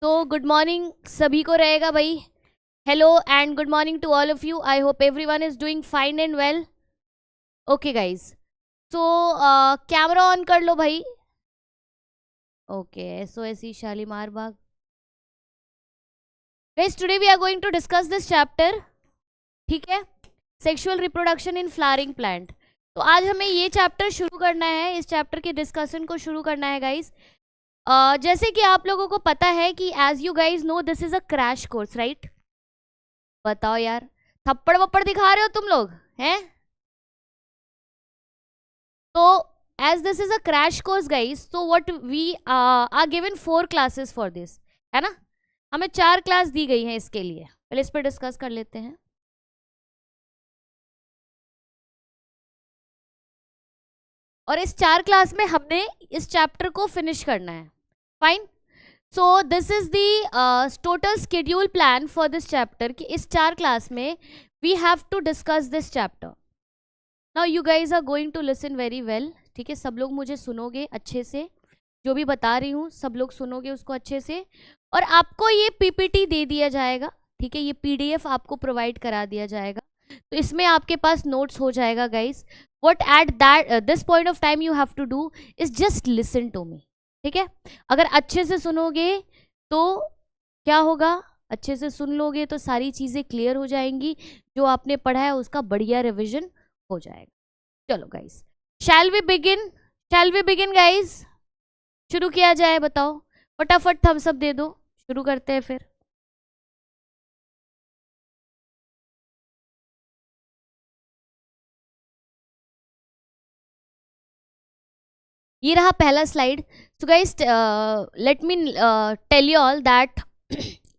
तो good morning सभी को रहेगा भाई. Hello and good morning to all of you. I hope everyone is doing fine and well. Okay guys, so camera on कर लो भाई. Okay, SOSE Shalimar Bagh. Guys, today we are going to discuss this chapter. ठीक है, sexual reproduction in flowering plant. तो आज हमें ये chapter शुरू करना है, इस चैप्टर के डिस्कशन को शुरू करना है गाइज. जैसे कि आप लोगों को पता है कि as you guys know this is a crash course, right? बताओ यार, थप्पड़ वप्पड़ दिखा रहे हो तुम लोग हैं? तो as this is a crash course guys, तो what we are given 4 classes for this, है ना? हमें 4 क्लास दी गई हैं इसके लिए. पहले इस पर डिस्कस कर लेते हैं. और इस 4 क्लास में हमने इस चैप्टर को फिनिश करना है. Fine. So this is the total schedule plan for this chapter कि इस 4 क्लास में we have to discuss this chapter. Now you guys are going to listen very well. ठीक है, सब लोग मुझे सुनोगे अच्छे से, जो भी बता रही हूँ सब लोग सुनोगे उसको अच्छे से. और आपको ये PPT दे दिया जाएगा. ठीक है, ये PDF आपको प्रोवाइड करा दिया जाएगा. तो इसमें आपके पास नोट्स हो जाएगा guys. What at that this point of time you have to do is just listen to me. ठीक है, अगर अच्छे से सुनोगे तो क्या होगा, अच्छे से सुन लोगे तो सारी चीज़ें क्लियर हो जाएंगी. जो आपने पढ़ा है उसका बढ़िया रिविजन हो जाएगा. चलो guys, shall we begin guys? शुरू किया जाए, बताओ फटाफट थम्स अप दे दो. शुरू करते हैं फिर. ये रहा पहला slide. So guys, let me tell you all that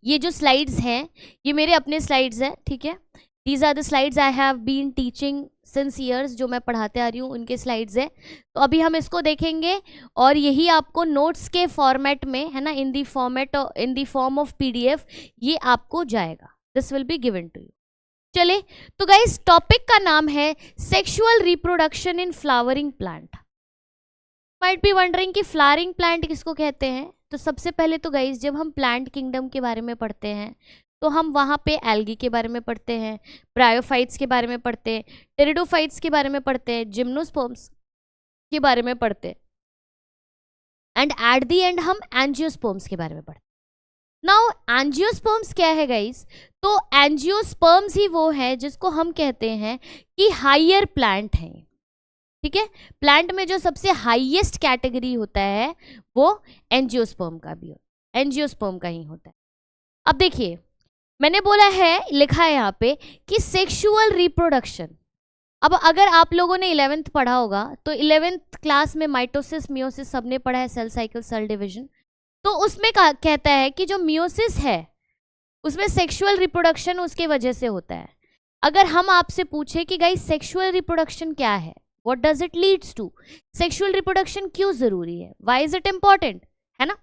ये जो स्लाइड्स हैं ये मेरे अपने स्लाइड्स हैं. ठीक है, these are the slides I have been teaching since years. जो मैं पढ़ाते आ रही हूँ उनके स्लाइड्स हैं. तो अभी हम इसको देखेंगे और यही आपको नोट्स के फॉर्मेट में, है ना, in the form of PDF ये आपको जाएगा. This will be given to you. चले, तो गाइस टॉपिक का नाम है sexual reproduction in flowering plant. Might be wondering कि फ्लावरिंग प्लांट किसको कहते हैं. तो सबसे पहले तो गाइस, जब हम प्लांट किंगडम के बारे में पढ़ते हैं तो हम वहाँ पे एल्गी के बारे में पढ़ते हैं, ब्रायोफाइट्स के बारे में पढ़ते हैं, टेरिडोफाइट्स के बारे में पढ़ते हैं, जिम्नोस्पर्म्स के बारे में पढ़ते हैं, एंड एट दी एंड हम एंजियोस्पर्म्स के बारे में पढ़ते हैं. नाउ एंजियोस्पर्म्स क्या है गाइस? तो एंजियोस्पर्म्स ही वो है जिसको हम कहते हैं कि हाइयर प्लांट है. ठीक है, प्लांट में जो सबसे हाईएस्ट कैटेगरी होता है वो एंजियोस्पर्म का ही होता है. अब देखिए, मैंने बोला है, लिखा है यहाँ पे कि सेक्सुअल रिप्रोडक्शन. अब अगर आप लोगों ने 11th पढ़ा होगा तो 11th क्लास में माइटोसिस मियोसिस सबने पढ़ा है, सेल साइकिल सेल डिवीजन. तो उसमें कहता है कि जो मियोसिस है उसमें सेक्सुअल रिप्रोडक्शन उसके वजह से होता है. अगर हम आपसे पूछे कि गाइस सेक्सुअल रिप्रोडक्शन क्या है, what does it leads to, sexual reproduction क्यों जरूरी है, व्हाई इज इट इंपॉर्टेंट, है ना?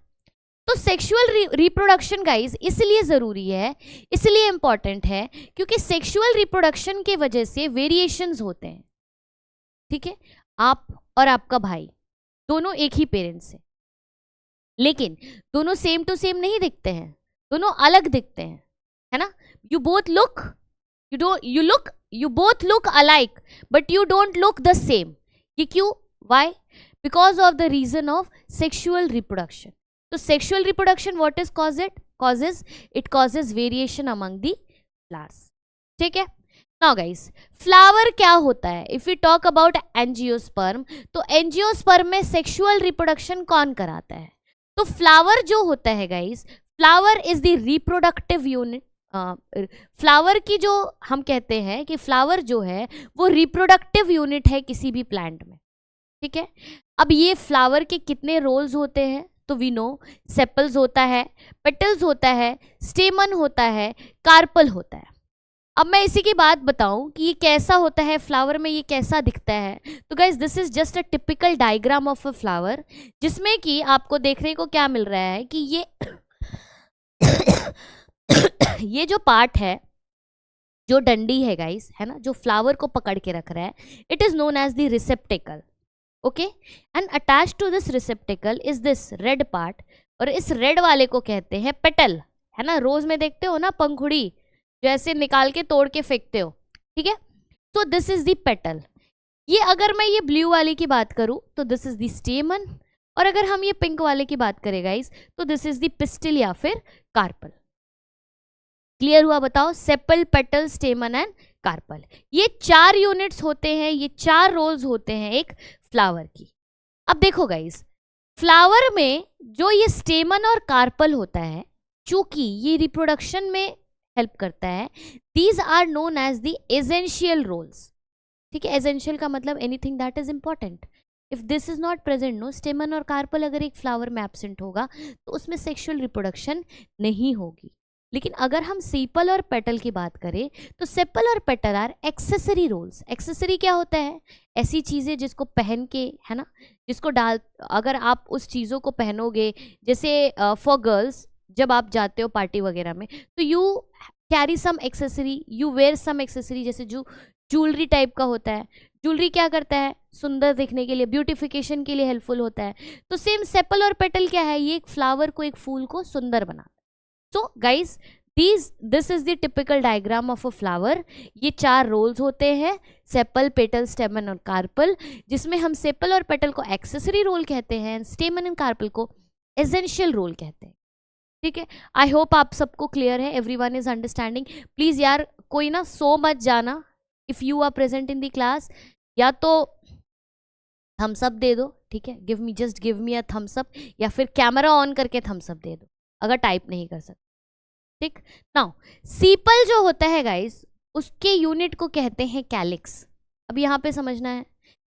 तो सेक्सुअल रिप्रोडक्शन गाइस इसलिए जरूरी है, इसलिए इंपॉर्टेंट है क्योंकि सेक्सुअल रिप्रोडक्शन के वजह से वेरिएशंस होते हैं. ठीक है, आप और आपका भाई दोनों एक ही पेरेंट्स से, लेकिन दोनों सेम टू सेम नहीं दिखते हैं, दोनों अलग दिखते हैं, है ना? You both look alike but you don't look the same. ये क्यों, why? Because of the reason of sexual reproduction. तो sexual reproduction what is causes variation among the flowers. ठीक है. नाउ गाइस, फ्लावर क्या होता है? If you talk about angiosperm, तो angiosperm में सेक्सुअल रिप्रोडक्शन कौन कराता है? तो फ्लावर जो होता है guys, flower is the reproductive unit. Flower की जो हम कहते हैं कि फ्लावर जो है वो रिप्रोडक्टिव यूनिट है किसी भी प्लांट में. ठीक है, अब ये फ्लावर के कितने रोल्स होते हैं? तो वी नो सेपल्स होता है, पेटल्स होता है, स्टेमन होता है, कार्पल होता है. अब मैं इसी की बात बताऊं कि ये कैसा होता है फ्लावर में, ये कैसा दिखता है. तो guys this is just a typical diagram of a flower, जिसमें कि आपको देखने को क्या मिल रहा है कि ये ये जो पार्ट है, जो डंडी है गाइस, है ना, जो फ्लावर को पकड़ के रख रहा है, it is known as the receptacle. okay, and attached to this receptacle is this red part और इस रेड वाले को कहते हैं पेटल, है ना। रोज में देखते हो ना पंखुड़ी, जो ऐसे निकाल के तोड़ के फेंकते हो, ठीक है। तो दिस इज द पेटल। ये अगर मैं ये ब्लू वाले की बात करूं तो दिस इज द स्टेमन, और अगर हम ये पिंक वाले की बात करें गाइस तो दिस इज द पिस्टिल या फिर कार्पल। क्लियर हुआ बताओ, sepal, petal, stamen and carpel. ये 4 यूनिट्स होते हैं, ये 4 रोल्स होते हैं एक फ्लावर की। अब देखो गाइस, फ्लावर में जो ये स्टेमन और कार्पल होता है, चूंकि ये रिप्रोडक्शन में हेल्प करता है, these are known as the essential whorls. ठीक है, एसेंशियल का मतलब anything that is important. If this is not present, no stamen और कार्पल अगर एक फ्लावर में एब्सेंट होगा तो उसमें सेक्सुअल रिप्रोडक्शन नहीं होगी। लेकिन अगर हम सेपल और पेटल की बात करें तो सेपल और petal are accessory whorls. Accessory क्या होता है? ऐसी चीज़ें जिसको पहन के, है ना, जिसको डाल, अगर आप उस चीज़ों को पहनोगे, जैसे फॉर गर्ल्स जब आप जाते हो पार्टी वगैरह में तो you carry some accessory, you wear some accessory, जैसे जो ज्वेलरी टाइप का होता है। ज्वेलरी क्या करता है? सुंदर दिखने के लिए, ब्यूटिफिकेशन के लिए हेल्पफुल होता है। तो सेम सेपल और पेटल क्या है? ये एक फ्लावर को, एक फूल को सुंदर बना। So guys this is the typical diagram of a flower. ये 4 रोल्स होते हैं, सेपल, पेटल, स्टेमन और कार्पल, जिसमें हम सेपल और पेटल को एक्सेसरी रोल कहते हैं, स्टेमन एंड कार्पल को एसेंशियल रोल कहते हैं। ठीक है, आई होप आप सबको क्लियर है, एवरीवन इज अंडरस्टैंडिंग। प्लीज यार कोई ना सो मत जाना if you are present in the class, या तो थम्स अप दे दो, ठीक है, just give me a thumbs up, या फिर कैमरा ऑन करके थम्स अप दे दो अगर टाइप नहीं कर सकते। ठीक, नाउ सीपल जो होता है गाइस, उसके यूनिट को कहते हैं कैलिक्स। अब यहाँ पे समझना है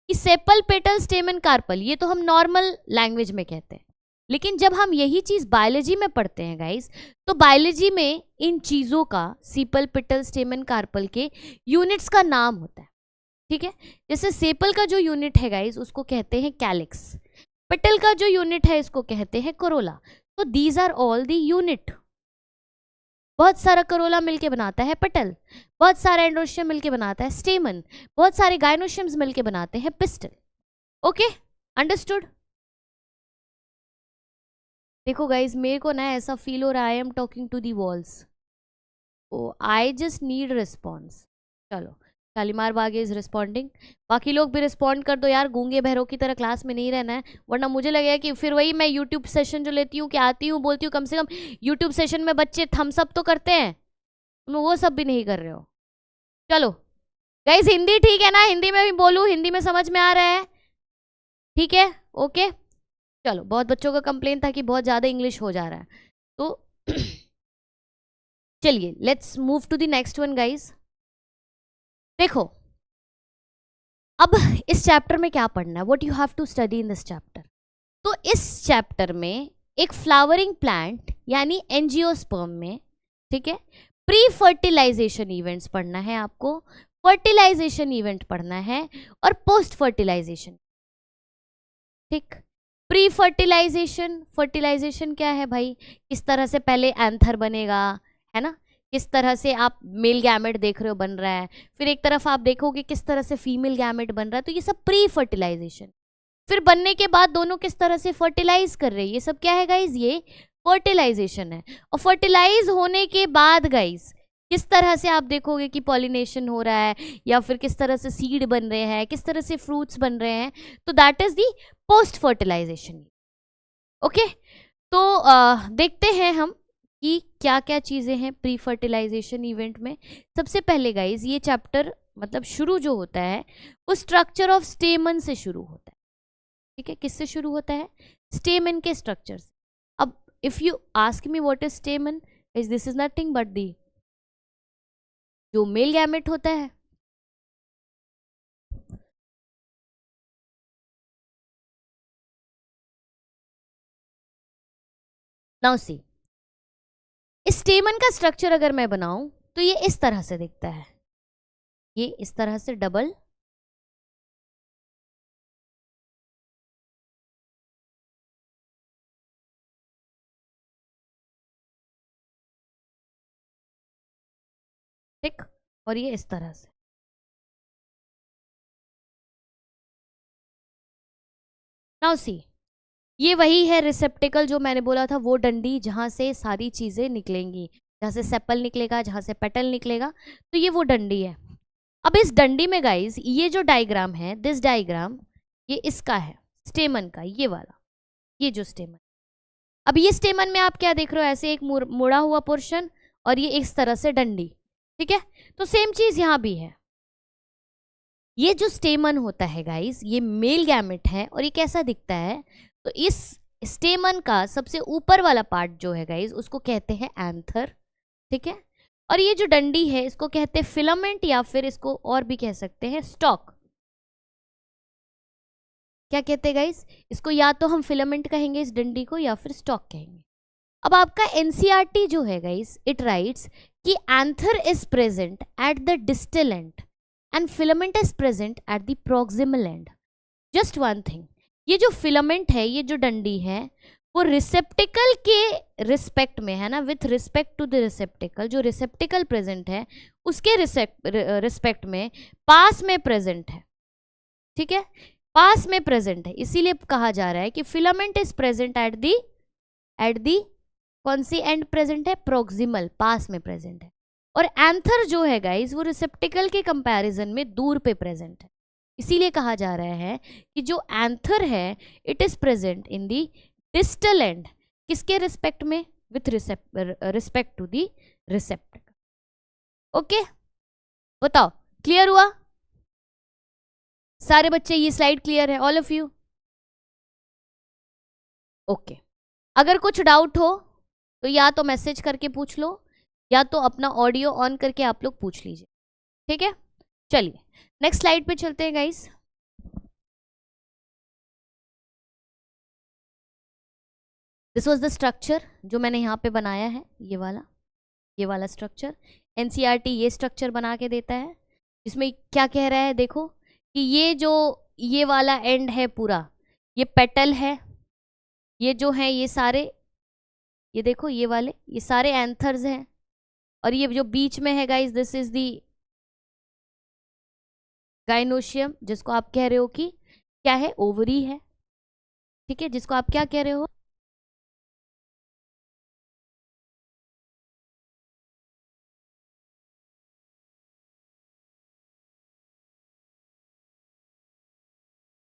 कि सेपल, पेटल, स्टेमन, कार्पल ये तो हम नॉर्मल लैंग्वेज में कहते हैं, लेकिन जब हम यही चीज बायोलॉजी में पढ़ते हैं गाइस, तो बायोलॉजी में इन चीजों का, सीपल, पिटल, स्टेमन, कार्पल के यूनिट्स का नाम होता है। ठीक है, जैसे सेपल का जो यूनिट है गाइस उसको कहते हैं कैलिक्स, पिटल का जो यूनिट है इसको कहते हैं कोरोला। तो these are all the unit. बहुत सारा करोला मिलके बनाता है पेटल, बहुत सारा एंड्रोशियम मिलके बनाता है स्टेमन, बहुत सारे गाइनोशियम्स मिलके बनाते हैं पिस्टल। Okay, understood. देखो गाइज, मेरे को ना ऐसा फील हो रहा है I am talking to the walls, oh I just need response. चलो, शालीमार बाग इज रिस्पॉन्डिंग, बाकी लोग भी रिस्पॉन्ड कर दो यार, गूंगे बहरों की तरह क्लास में नहीं रहना है, वरना मुझे लगेगा कि फिर वही मैं यूट्यूब सेशन जो लेती हूँ कि आती हूँ बोलती हूँ, कम से कम यूट्यूब सेशन में बच्चे थम्स अप तो करते हैं, तुम वो सब भी नहीं कर रहे हो। चलो गाइज, हिंदी ठीक है ना? हिंदी में भी बोलूँ, हिंदी में समझ में आ रहा है? ठीक है, ओके। चलो, बहुत बच्चों का कंप्लेन था कि बहुत ज़्यादा इंग्लिश हो जा रहा है, तो चलिए let's move to the next one guys. देखो, अब इस चैप्टर में क्या पढ़ना है, what you have to study in this chapter. तो इस चैप्टर में एक फ्लावरिंग प्लांट यानी एंजियोस्पर्म में, ठीक है, प्री फर्टिलाइजेशन इवेंट्स पढ़ना है आपको, फर्टिलाइजेशन इवेंट पढ़ना है, और पोस्ट फर्टिलाइजेशन। ठीक, प्री फर्टिलाइजेशन, फर्टिलाइजेशन क्या है भाई? किस तरह से पहले एंथर बनेगा, है ना, किस तरह से आप मेल गैमेट देख रहे हो बन रहा है, फिर एक तरफ आप देखोगे किस तरह से फीमेल गैमेट बन रहा है, तो ये सब प्री फर्टिलाइजेशन। फिर बनने के बाद दोनों किस तरह से फर्टिलाइज कर रहे हैं, ये सब क्या है गाइज? ये फर्टिलाइजेशन है। और फर्टिलाइज होने के बाद गाइज किस तरह से आप देखोगे कि पॉलिनेशन हो रहा है, या फिर किस तरह से सीड बन रहे हैं, किस तरह से फ्रूट्स बन रहे हैं, तो that is the post fertilisation. Okay, तो देखते हैं हम कि क्या क्या चीज़ें हैं प्री फर्टिलाइजेशन इवेंट में। सबसे पहले गाइज ये चैप्टर मतलब शुरू जो होता है वो स्ट्रक्चर ऑफ स्टेमन से शुरू होता है। ठीक है, किससे शुरू होता है? स्टेमन के स्ट्रक्चर से। अब if you ask me what is स्टेमन, is this is nothing but the जो मेल गैमेट होता है। नाउ सी, इस स्टेमन का स्ट्रक्चर अगर मैं बनाऊं तो ये इस तरह से दिखता है, ये इस तरह से डबल, ठीक, और ये इस तरह से। नाउ सी, ये वही है रिसेप्टिकल जो मैंने बोला था, वो डंडी जहाँ से सारी चीज़ें निकलेंगी, जहाँ से सेपल निकलेगा, जहाँ से पेटल निकलेगा, तो ये वो डंडी है। अब इस डंडी में गाइस ये जो डायग्राम है, दिस डायग्राम, ये इसका है स्टेमन का, ये वाला, ये जो स्टेमन। अब ये स्टेमन में आप क्या देख रहे हो, ऐसे एक मुड़ा हुआ पोर्शन और ये इस तरह से डंडी, ठीक है। तो सेम चीज यहां भी है। ये जो स्टेमन होता है गाइस, ये मेल गैमेट है और ये कैसा दिखता है, तो इस स्टेमन का सबसे ऊपर वाला पार्ट जो है गाइस, उसको कहते हैं एंथर, ठीक है। और ये जो डंडी है इसको कहते हैं फिलामेंट, या फिर इसको और भी कह सकते हैं स्टॉक। क्या कहते हैं गाइस, इसको या तो हम फिलामेंट कहेंगे इस डंडी को, या फिर स्टॉक कहेंगे। अब आपका एनसीईआरटी जो है गाइस, इट राइट्स कि anther is present at the distal end and filament is present at the proximal and. Just one thing, ये जो फिलामेंट है, ये जो डंडी है, वो रिसेप्टिकल के रिस्पेक्ट में है ना, with respect to the receptacle, जो रिसेप्टिकल प्रेजेंट है उसके रिस्पेक्ट में पास में प्रेजेंट है, ठीक है, पास में प्रेजेंट है। इसीलिए कहा जा रहा है कि filament is present at the कौन सी एंड प्रेजेंट है, प्रोक्सिमल, पास में प्रेजेंट है। और एंथर जो है गाइस, वो रिसेप्टिकल के कंपैरिजन में दूर पे प्रेजेंट है। इसीलिए कहा जा रहा है कि जो एंथर है it is present in the distal end, किसके रिस्पेक्ट में, with respect to the receptacle. Okay, बताओ क्लियर हुआ सारे बच्चे, ये स्लाइड क्लियर है ऑल ऑफ यू? ओके, अगर कुछ डाउट हो तो या तो मैसेज करके पूछ लो, या तो अपना ऑडियो ऑन करके आप लोग पूछ लीजिए, ठीक है। चलिए नेक्स्ट स्लाइड पे चलते हैं guys. This was the structure जो मैंने यहाँ पे बनाया है, ये वाला स्ट्रक्चर। एनसीईआरटी ये स्ट्रक्चर बना के देता है, इसमें क्या कह रहा है देखो, कि ये वाला एंड है पूरा, ये पेटल है, ये जो है ये सारे, ये देखो ये सारे एंथर्स हैं, और ये जो बीच में है guys, this is the gynoecium, जिसको आप कह रहे हो कि क्या है, ओवरी है, ठीक है, जिसको आप क्या कह रहे हो,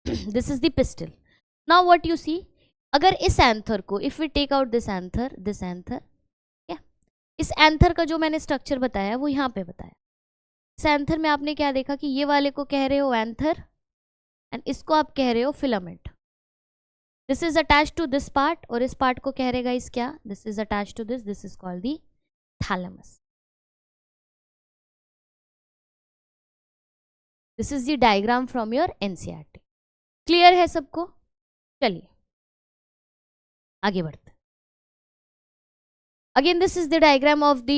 this is the pistil. Now what you see, अगर इस एंथर को, if we take out this anther, क्या, इस एंथर का जो मैंने स्ट्रक्चर बताया वो यहाँ पे बताया। इस एंथर में आपने क्या देखा कि ये वाले को कह रहे हो एंथर, एंड इसको आप कह रहे हो filament. This is attach to this part, और इस पार्ट को कह रहेगा इस क्या, this is attach to this is called the thalamus. This is the diagram from your NCERT. Clear है सबको? चलिए आगे बढ़ते। Again this is the diagram of the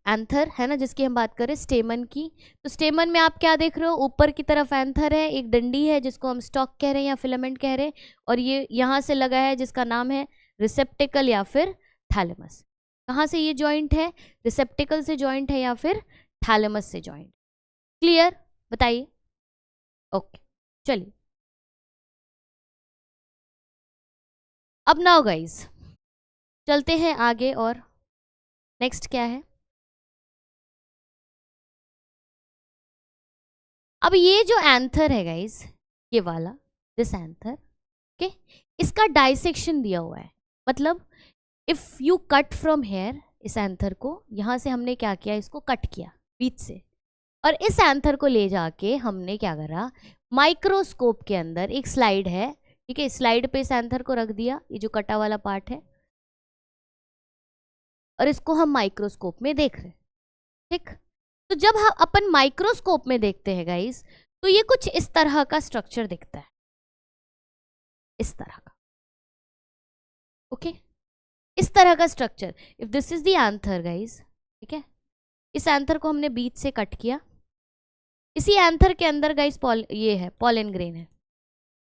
anther, है ना, जिसकी हम बात करें स्टेमन की। तो स्टेमन में आप क्या देख रहे हो, ऊपर की तरफ एंथर है, एक डंडी है जिसको हम स्टॉक कह रहे हैं या फिलामेंट कह रहे हैं, और ये यहाँ से लगा है जिसका नाम है रिसेप्टिकल या फिर थैलेमस। कहाँ से ये जॉइंट है, रिसेप्टिकल से जॉइंट है या फिर थैलेमस से जॉइंट? क्लियर, बताइए। ओके चलिए, अब नाउ गाइस चलते हैं आगे, और नेक्स्ट क्या है। अब ये जो एंथर है गाइस, ये वाला, दिस एंथर, ओके, इसका डाइसेक्शन दिया हुआ है, मतलब if you cut from here, इस एंथर को यहाँ से हमने क्या किया, इसको कट किया बीच से, और इस एंथर को ले जाके हमने क्या करा, माइक्रोस्कोप के अंदर एक स्लाइड है, ठीक है, स्लाइड पे इस एंथर को रख दिया, ये जो कटा वाला पार्ट है, और इसको हम माइक्रोस्कोप में देख रहे हैं, ठीक। तो जब हम अपन माइक्रोस्कोप में देखते हैं गाइस, तो ये कुछ इस तरह का स्ट्रक्चर दिखता है, इस तरह का, ओके, इस तरह का structure. If this is the anther guys, ठीक है, इस एंथर को हमने बीच से कट किया, इसी एंथर के अंदर गाइस ये है पॉलन ग्रेन है।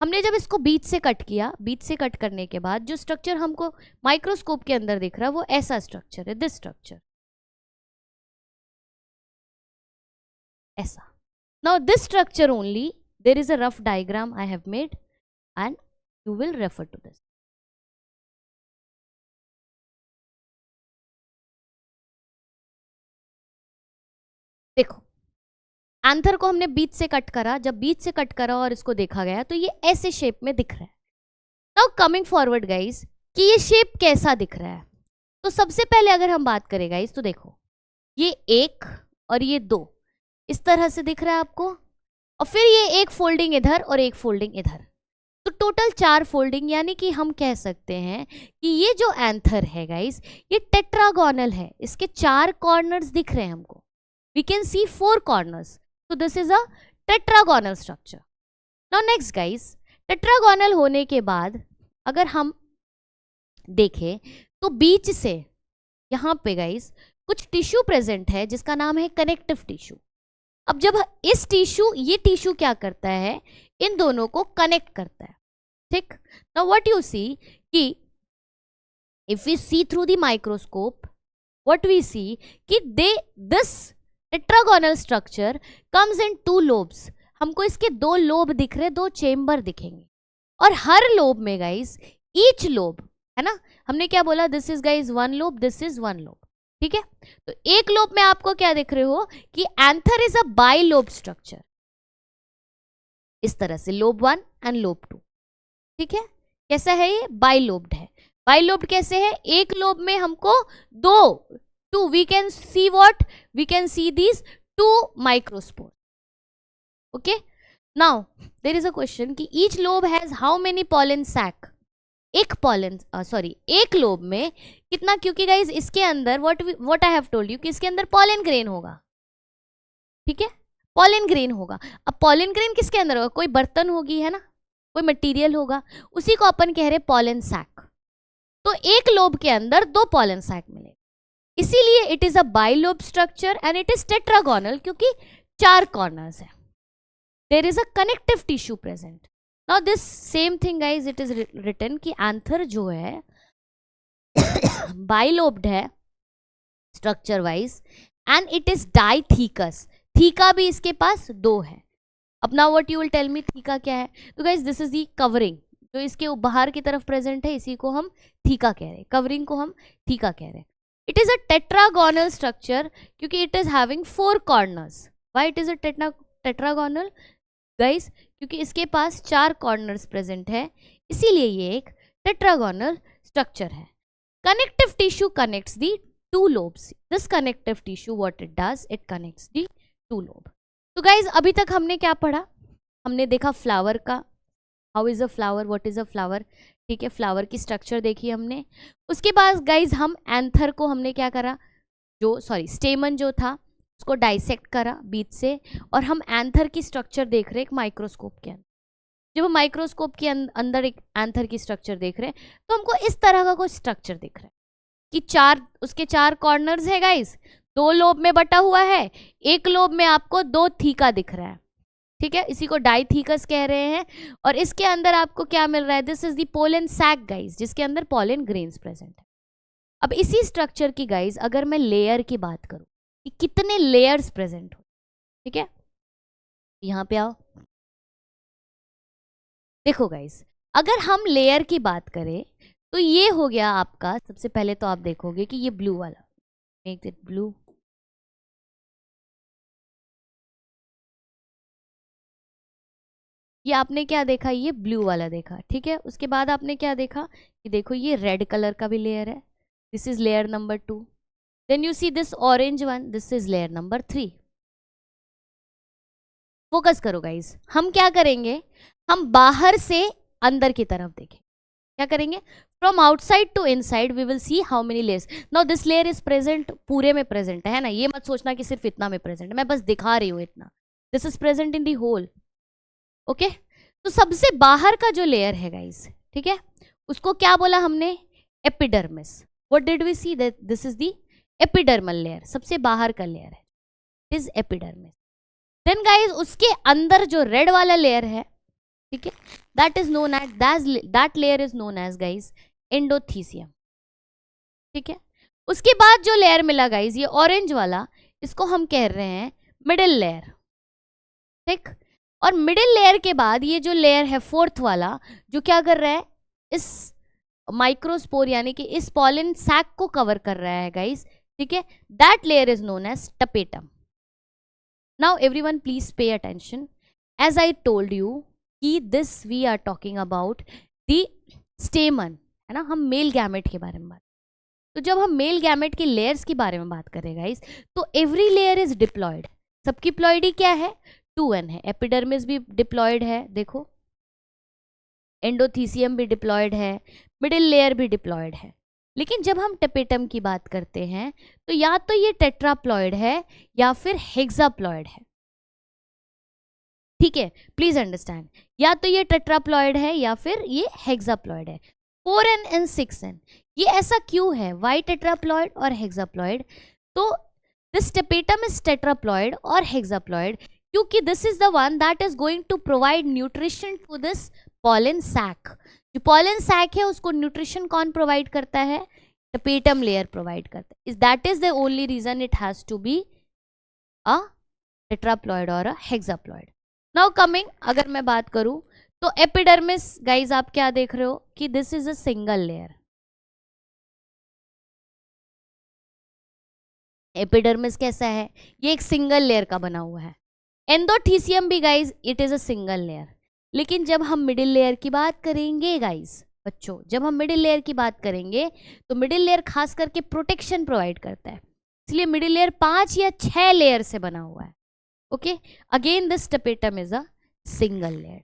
हमने जब इसको बीच से कट किया, बीच से कट करने के बाद जो स्ट्रक्चर हमको माइक्रोस्कोप के अंदर दिख रहा है वो ऐसा स्ट्रक्चर है, दिस स्ट्रक्चर, ऐसा। Now this structure only, there is a rough diagram I have made and you will refer to this. देखो एंथर को हमने बीच से कट करा, जब बीच से कट करा और इसको देखा गया तो ये ऐसे शेप में दिख रहा है। नाउ कमिंग फॉरवर्ड गाइस कि ये शेप कैसा दिख रहा है, तो सबसे पहले अगर हम बात करें गाइस तो देखो ये एक और ये दो इस तरह से दिख रहा है आपको, और फिर ये एक फोल्डिंग इधर और एक फोल्डिंग इधर, तो टोटल 4 फोल्डिंग, यानी कि हम कह सकते हैं कि ये जो एंथर है गाइस ये टेट्रागोनल है, इसके 4 कॉर्नर्स दिख रहे हैं हमको, we can see 4 corners, so this is a tetragonal structure. Now next guys, tetragonal होने के बाद अगर हम देखें तो बीच से यहाँ पे गाइस कुछ टिश्यू प्रेजेंट है जिसका नाम है कनेक्टिव टिश्यू। अब जब इस टिश्यू, ये टिश्यू क्या करता है, इन दोनों को कनेक्ट करता है, ठीक। नाउ व्हाट यू सी कि if we see through the microscope what we see कि this tetragonal structure comes in 2 lobes, हमको इसके 2 लोब दिख रहे, 2 चेम्बर दिखेंगे, और हर लोब में गाइस ईच लोब है ना, हमने क्या बोला, this is guys 1 lobe, this is 1 lobe, ठीक है। तो एक लोब में आपको क्या देख रहे हो कि anther is a by lobe structure, इस तरह से लोब 1 एंड लोब 2, ठीक है। कैसा है ये, बाई लोब्ड है। बाई लोब्ड कैसे है, एक लोब में हमको 2 we can see what, we can see these 2 microspores, okay। now there is a question कि each lobe has how many pollen sac, एक pollen एक लोब में कितना, क्योंकि गाइज इसके अंदर what I have told you कि इसके अंदर pollen grain होगा, ठीक है, pollen grain होगा। अब pollen grain किसके अंदर होगा, कोई बर्तन होगी है ना, कोई मटेरियल होगा, उसी को अपन कह रहे pollen sac, तो एक लोब के अंदर 2 pollen sac मिलेगा, इसीलिए it is a bilobe structure and it is tetragonal, क्योंकि 4 कॉर्नर्स है, there is a connective tissue present. Now this same thing guys it is written कि एंथर जो है बाइलोब्ड है structure wise and it is dithecous, theca भी इसके पास 2 है। अब now what you will tell me theca क्या है, तो guys this is the covering, जो इसके बाहर की तरफ प्रेजेंट है इसी को हम थीका कह रहे हैं, कवरिंग को हम थीका कह रहे हैं। It is a tetragonal structure क्योंकि it is having 4 corners. Why it is a tetragonal? Guys, क्योंकि इसके पास 4 corners present है, इसीलिए ये एक tetragonal structure है। Connective tissue connects the 2 lobes. This connective tissue what it does, it connects the 2 lobe. तो guys अभी तक हमने क्या पढ़ा, हमने देखा फ्लावर का, how is a flower, what is a flower, ठीक है, फ्लावर की स्ट्रक्चर देखी हमने। उसके बाद गाइज हम एंथर को हमने क्या करा, जो स्टेमन जो था उसको डाइसेक्ट करा बीच से, और हम एंथर की स्ट्रक्चर देख रहे हैं एक माइक्रोस्कोप के अंदर। जब हम माइक्रोस्कोप के अंदर एक एंथर की स्ट्रक्चर देख रहे हैं तो हमको इस तरह का कोई स्ट्रक्चर दिख रहा है कि उसके 4 कॉर्नर्स है गाइज, 2 लोब में बटा हुआ है, एक लोब में आपको 2 थीका दिख रहा है, ठीक है, इसी को डाइथीकस कह रहे हैं, और इसके अंदर आपको क्या मिल रहा है, this is the pollen sac guys, जिसके अंदर पोलन ग्रेन्स प्रेजेंट है। अब इसी स्ट्रक्चर की गाइज अगर मैं लेयर की बात करूं कि कितने लेयर्स प्रेजेंट हो, ठीक है, यहां पे आओ, देखो गाइज अगर हम लेयर की बात करें तो ये हो गया आपका, सबसे पहले तो आप देखोगे कि ये ब्लू वाला, मेक इट ब्लू, ये आपने क्या देखा, ये ब्लू वाला देखा, ठीक है। उसके बाद आपने क्या देखा कि देखो ये रेड कलर का भी लेयर है, this is layer number 2, then you see this orange one, this is layer number 3। Focus करो गाइज, हम क्या करेंगे, हम बाहर से अंदर की तरफ देखें, क्या करेंगे, from outside to inside we will see how many layers. Now this layer is present, पूरे में प्रेजेंट है ना, ये मत सोचना कि सिर्फ इतना में प्रेजेंट है, मैं बस दिखा रही हूँ इतना, this is present in the whole, okay. तो सबसे बाहर का जो लेयर है गाइस, ठीक है, उसको क्या बोला हमने, epidermis. What did we see, that this is the epidermal layer, सबसे बाहर का लेयर है, इज एपिडर्मिस। देन गाइस उसके अंदर जो रेड वाला लेयर है, ठीक है, that is known as, that layer is known as guys endothecium, ठीक है। उसके बाद जो लेयर मिला गाइस, ये ऑरेंज वाला, इसको हम कह रहे हैं मिडिल लेयर, ठीक। और मिडिल लेयर के बाद ये जो लेयर है 4th वाला, जो क्या कर रहा है, इस माइक्रोस्पोर यानी कि इस पॉलन सैक को कवर कर रहा है गाइस, ठीक है, that layer is known as tapetum, now everyone please pay attention, as I told you कि this we are talking about the stamen, है ना, हम मेल गैमेट के बारे में बात। तो जब हम मेल गैमेट की लेयर्स के बारे में बात करें गाइस, तो एवरी लेयर इज डिप्लॉयड। सबकी प्लॉयडी क्या है? 2n है। एपिडर्मिस भी डिप्लॉयड है, देखो, एंडोथीसियम भी डिप्लॉयड है, मिडिल लेयर भी डिप्लॉयड है। लेकिन जब हम टेपेटम की बात करते हैं तो या तो ये टेट्राप्लॉयड है या फिर हेक्साप्लॉयड है, ठीक है, प्लीज अंडरस्टैंड, या तो ये टेट्राप्लॉयड है या फिर ये हेक्साप्लॉयड है। 4n एंड 6n, ये ऐसा क्यों है? वाई टेट्राप्लॉयड और हेक्साप्लॉयड? तो दिस टेपेटम इज टेट्राप्लॉयड और हेक्साप्लॉयड क्योंकि this is the one that is going to provide nutrition to this pollen sac. जो पॉलन सैक है उसको न्यूट्रिशन कौन प्रोवाइड करता है? टेपेटम लेयर प्रोवाइड करता है। That is the only reason it has to be a tetraploid और a हेक्साप्लॉयड। Now coming, अगर मैं बात करूं तो एपिडर्मिस गाइज आप क्या देख रहे हो कि this is a single layer. Epidermis कैसा है? ये एक सिंगल लेयर का बना हुआ है। एंडोथीसियम भी guys it is a single layer. लेकिन जब हम मिडिल लेयर की बात करेंगे गाइज, बच्चों, जब हम मिडिल लेयर की बात करेंगे तो मिडिल लेयर खास करके प्रोटेक्शन प्रोवाइड करता है, इसलिए मिडिल लेयर 5 या 6 लेयर से बना हुआ है। Okay, again this tapetum is a single layer.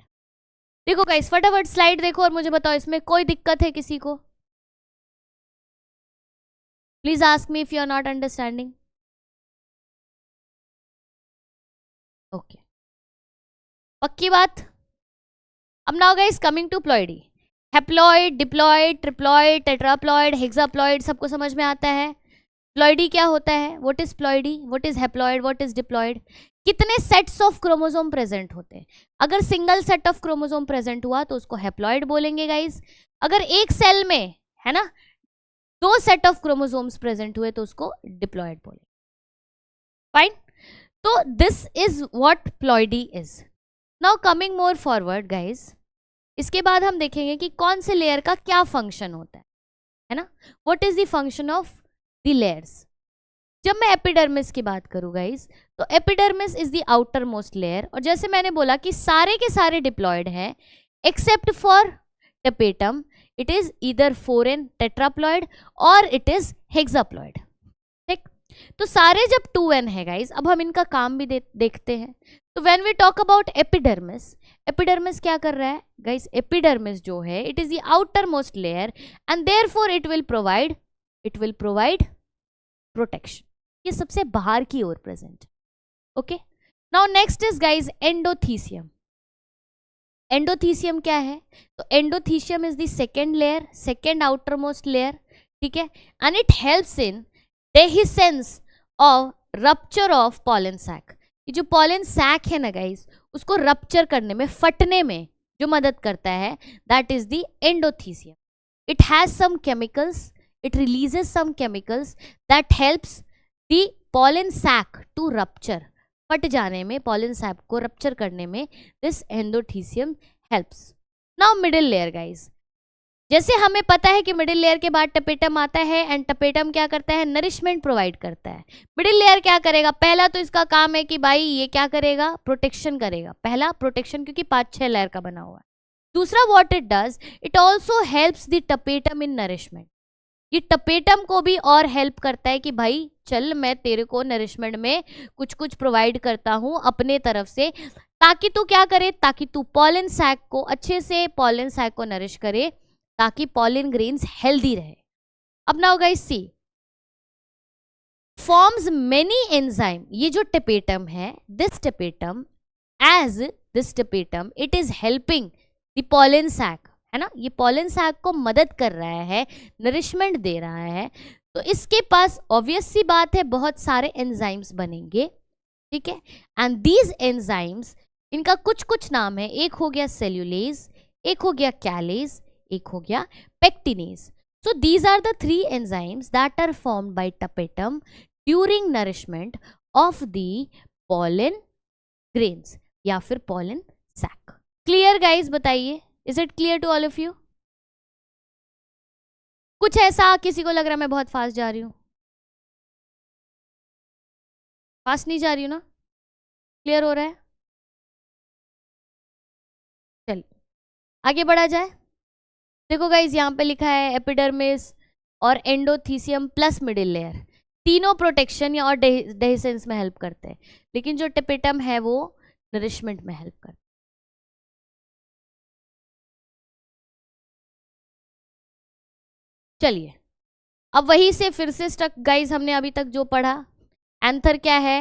देखो गाइस, फटाफट स्लाइड देखो और मुझे बताओ इसमें कोई दिक्कत है किसी को? Please ask me if you are not understanding. Okay, पक्की बात। अब now guys coming to ploidy, haploid, diploid, triploid, tetraploid, hexaploid, सबको समझ में आता है। प्लॉयडी क्या होता है? What is ploidy, what is haploid, what is diploid? कितने सेट्स ऑफ क्रोमोसोम प्रेजेंट होते हैं? अगर single set of chromosome present हुआ तो उसको हैप्लॉयड बोलेंगे गाइस। अगर एक सेल में, है ना, 2 सेट ऑफ क्रोमोसोम्स प्रेजेंट हुए तो उसको डिप्लॉयड बोलेंगे। फाइन, तो this is what ploidy is. Now coming more forward guys, इसके बाद हम देखेंगे कि कौन से लेयर का क्या फंक्शन होता है ना, what is the function of the layers. जब मैं एपिडर्मिस की बात करूँ गाइस, तो epidermis is the outermost layer, और जैसे मैंने बोला कि सारे के सारे डिप्लॉयड हैं except for tapetum, it is either 4n tetraploid और इट इज हेक्साप्लॉयड। ठीक, तो सारे जब 2n है गाइस, अब हम इनका काम भी देखते हैं। तो when we talk about epidermis, epidermis क्या कर रहा है गाइस? एपिडर्मिस जो है it is the outermost layer and therefore it will provide protection. ये सबसे बाहर की ओर present. Okay, now next is guys endothecium. Endothecium क्या है? तो endothecium is the second layer, second outermost layer, ठीक है, and it helps in dehiscence of rupture of pollen sac. ये जो पॉलन सैक है ना गाइस, उसको रप्चर करने में, फटने में जो मदद करता है, that is the endothecium. It has some chemicals, it releases some chemicals that helps the pollen sac to rupture। फट जाने में, pollen sac को रप्चर करने में this endothecium helps। now middle layer guys, जैसे हमें पता है कि मिडिल लेयर के बाद टपेटम आता है एंड टपेटम क्या करता है? नरिशमेंट प्रोवाइड करता है। मिडिल लेयर क्या करेगा? पहला तो इसका काम है कि भाई ये क्या करेगा? प्रोटेक्शन करेगा। पहला प्रोटेक्शन, क्योंकि 5-6 लेयर का बना हुआ है। दूसरा what it does, it also helps the tapetum in nourishment. ये टपेटम को भी और हेल्प करता है कि भाई चल मैं तेरे को नरिशमेंट में कुछ कुछ प्रोवाइड करता हूं अपने तरफ से, ताकि तू क्या करे? ताकि तू पॉलन सैक को अच्छे से, पॉलन सैक को नरिश करे, ताकि पॉलन ग्रेन्स हेल्दी रहे। अब now guys see, forms many enzyme. ये जो टपेटम है, this tapetum, as this tapetum it is helping the pollen sac, है ना, ये पॉलन सैक को मदद कर रहा है, नरिशमेंट दे रहा है, तो इसके पास ऑब्वियस सी बात है बहुत सारे एंजाइम्स बनेंगे, ठीक है। एंड दीज एंजाइम्स, इनका कुछ कुछ नाम है, एक हो गया सेल्यूलेज, एक हो गया कैलेज, एक हो गया pectinase. So these are the 3 enzymes that are formed by tapetum during nourishment of the pollen grains या फिर पॉलन सैक। क्लियर गाइस, बताइए, is it clear to all of you? कुछ ऐसा किसी को लग रहा है मैं बहुत फास्ट जा रही हूं? फास्ट नहीं जा रही हूं ना? क्लियर हो रहा है? चलिए आगे बढ़ा जाए। देखो गाइज यहाँ पे लिखा है एपिडर्मिस और एंडोथीसियम प्लस मिडिल लेयर, तीनों प्रोटेक्शन या और डेहिसेंस में हेल्प करते हैं, लेकिन जो टेपेटम है वो नरिशमेंट में हेल्प करता है। चलिए अब वही से फिर से स्ट्रक गाइज हमने अभी तक जो पढ़ा, एंथर क्या है?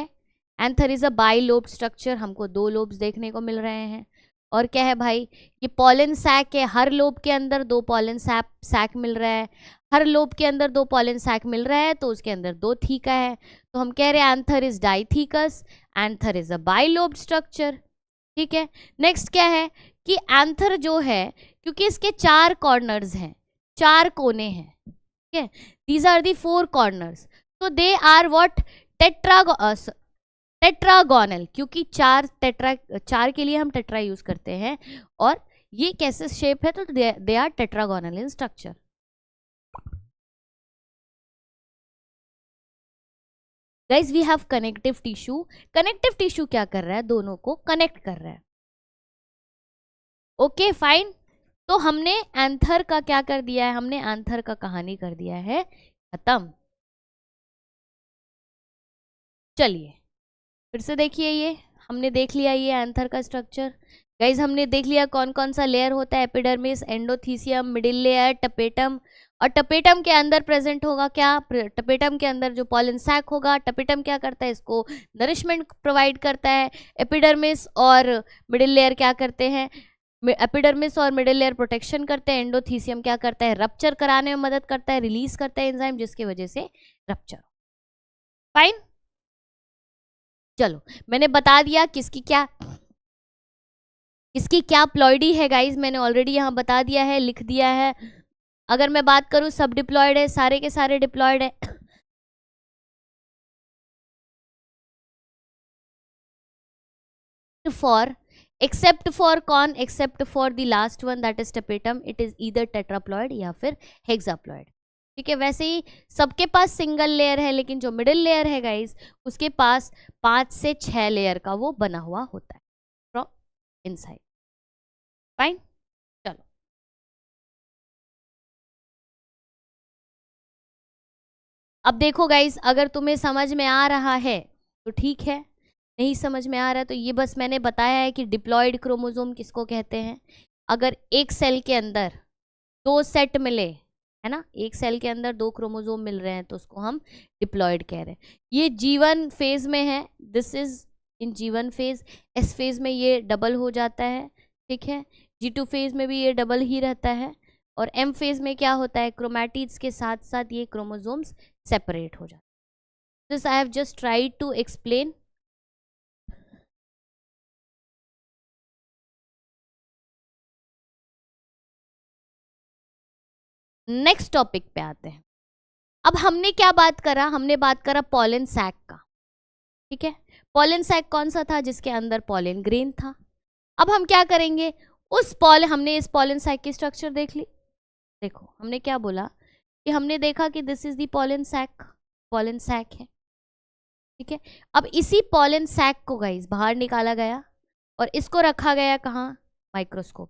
Anther is a by lobe structure, हमको 2 लोब्स देखने को मिल रहे हैं। और क्या है भाई? ये पॉलन सैक है, हर लोब के अंदर 2 पॉलन सैक मिल रहा है, हर लोब के अंदर 2 पॉलन सैक मिल रहा है, तो उसके अंदर 2 थीका है, तो हम कह रहे हैं anther is dithecous, anther is a by lobe structure. ठीक है, नेक्स्ट क्या है कि एंथर जो है, क्योंकि इसके 4 कॉर्नर्स हैं, 4 कोने हैं, ठीक है, दीज आर दी 4 कॉर्नर्स, तो दे आर व्हाट? टेट्रागोनल, क्योंकि 4 के लिए हम टेट्रा यूज करते हैं, और ये कैसे शेप है? तो they are tetragonal in structure. Guys we have connective tissue, connective tissue क्या कर रहा है? दोनों को कनेक्ट कर रहा है। ओके फाइन, तो हमने एंथर का क्या कर दिया है? हमने एंथर का कहानी कर दिया है खत्म। चलिए फिर से देखिए, ये हमने देख लिया ये एंथर का स्ट्रक्चर। गाइज हमने देख लिया कौन कौन सा लेयर होता है, epidermis, endothecium, middle layer, tapetum, और टपेटम के अंदर प्रेजेंट होगा क्या? टपेटम के अंदर जो पॉलन सैक होगा, टपेटम क्या करता है? इसको नरिशमेंट प्रोवाइड करता है। एपिडर्मिस और मिडिल लेयर क्या करते हैं? एपिडर्मिस और मिडिल लेयर प्रोटेक्शन करते हैं, एंडोथीसियम क्या करता है? रप्चर कराने में मदद करता है, रिलीज करता है एंजाइम, जिसकी वजह से रप्चर। फाइन, चलो मैंने बता दिया किसकी क्या प्लॉइडी है गाइज, मैंने ऑलरेडी यहाँ बता दिया है, लिख दिया है। अगर मैं बात करूं सब डिप्लॉयड है, सारे के सारे डिप्लॉयड है। फॉर एक्सेप्ट फॉर कौन? Except for the last one that is tapetum, it is either tetraploid या फिर हेक्साप्लॉयड। ठीक है, वैसे ही सबके पास सिंगल लेयर है, लेकिन जो मिडिल लेयर है गाइज उसके पास 5 से 6 लेयर का वो बना हुआ होता है फ्रॉम इनसाइड। फाइन, चलो अब देखो गाइज, अगर तुम्हें समझ में आ रहा है तो ठीक है, नहीं समझ में आ रहा है तो ये बस मैंने बताया है कि डिप्लॉयड क्रोमोसोम किसको कहते हैं। अगर एक सेल के अंदर 2 सेट मिले, है ना, एक सेल के अंदर 2 क्रोमोसोम मिल रहे हैं, तो उसको हम डिप्लॉयड कह रहे हैं। ये G1 फेज में है, this is in G1 phase, S phase में ये डबल हो जाता है, ठीक है, G2 फेज में भी ये डबल ही रहता है, और M फेज में क्या होता है? क्रोमैटिड्स के साथ साथ ये क्रोमोसोम्स सेपरेट हो जाते हैं। This I have just tried to explain. Next topic पे आते हैं। अब हमने क्या बात करा? हमने बात करा पॉलन सैक का, ठीक है, पॉलन सैक कौन सा था? जिसके अंदर पॉलन ग्रेन था। अब हम क्या करेंगे? हमने इस पॉलन सैक की स्ट्रक्चर देख ली। देखो हमने क्या बोला कि हमने देखा कि this is the pollen sac है, ठीक है। अब इसी पॉलन सैक को गाइस बाहर निकाला गया और इसको रखा गया कहाँ? माइक्रोस्कोप।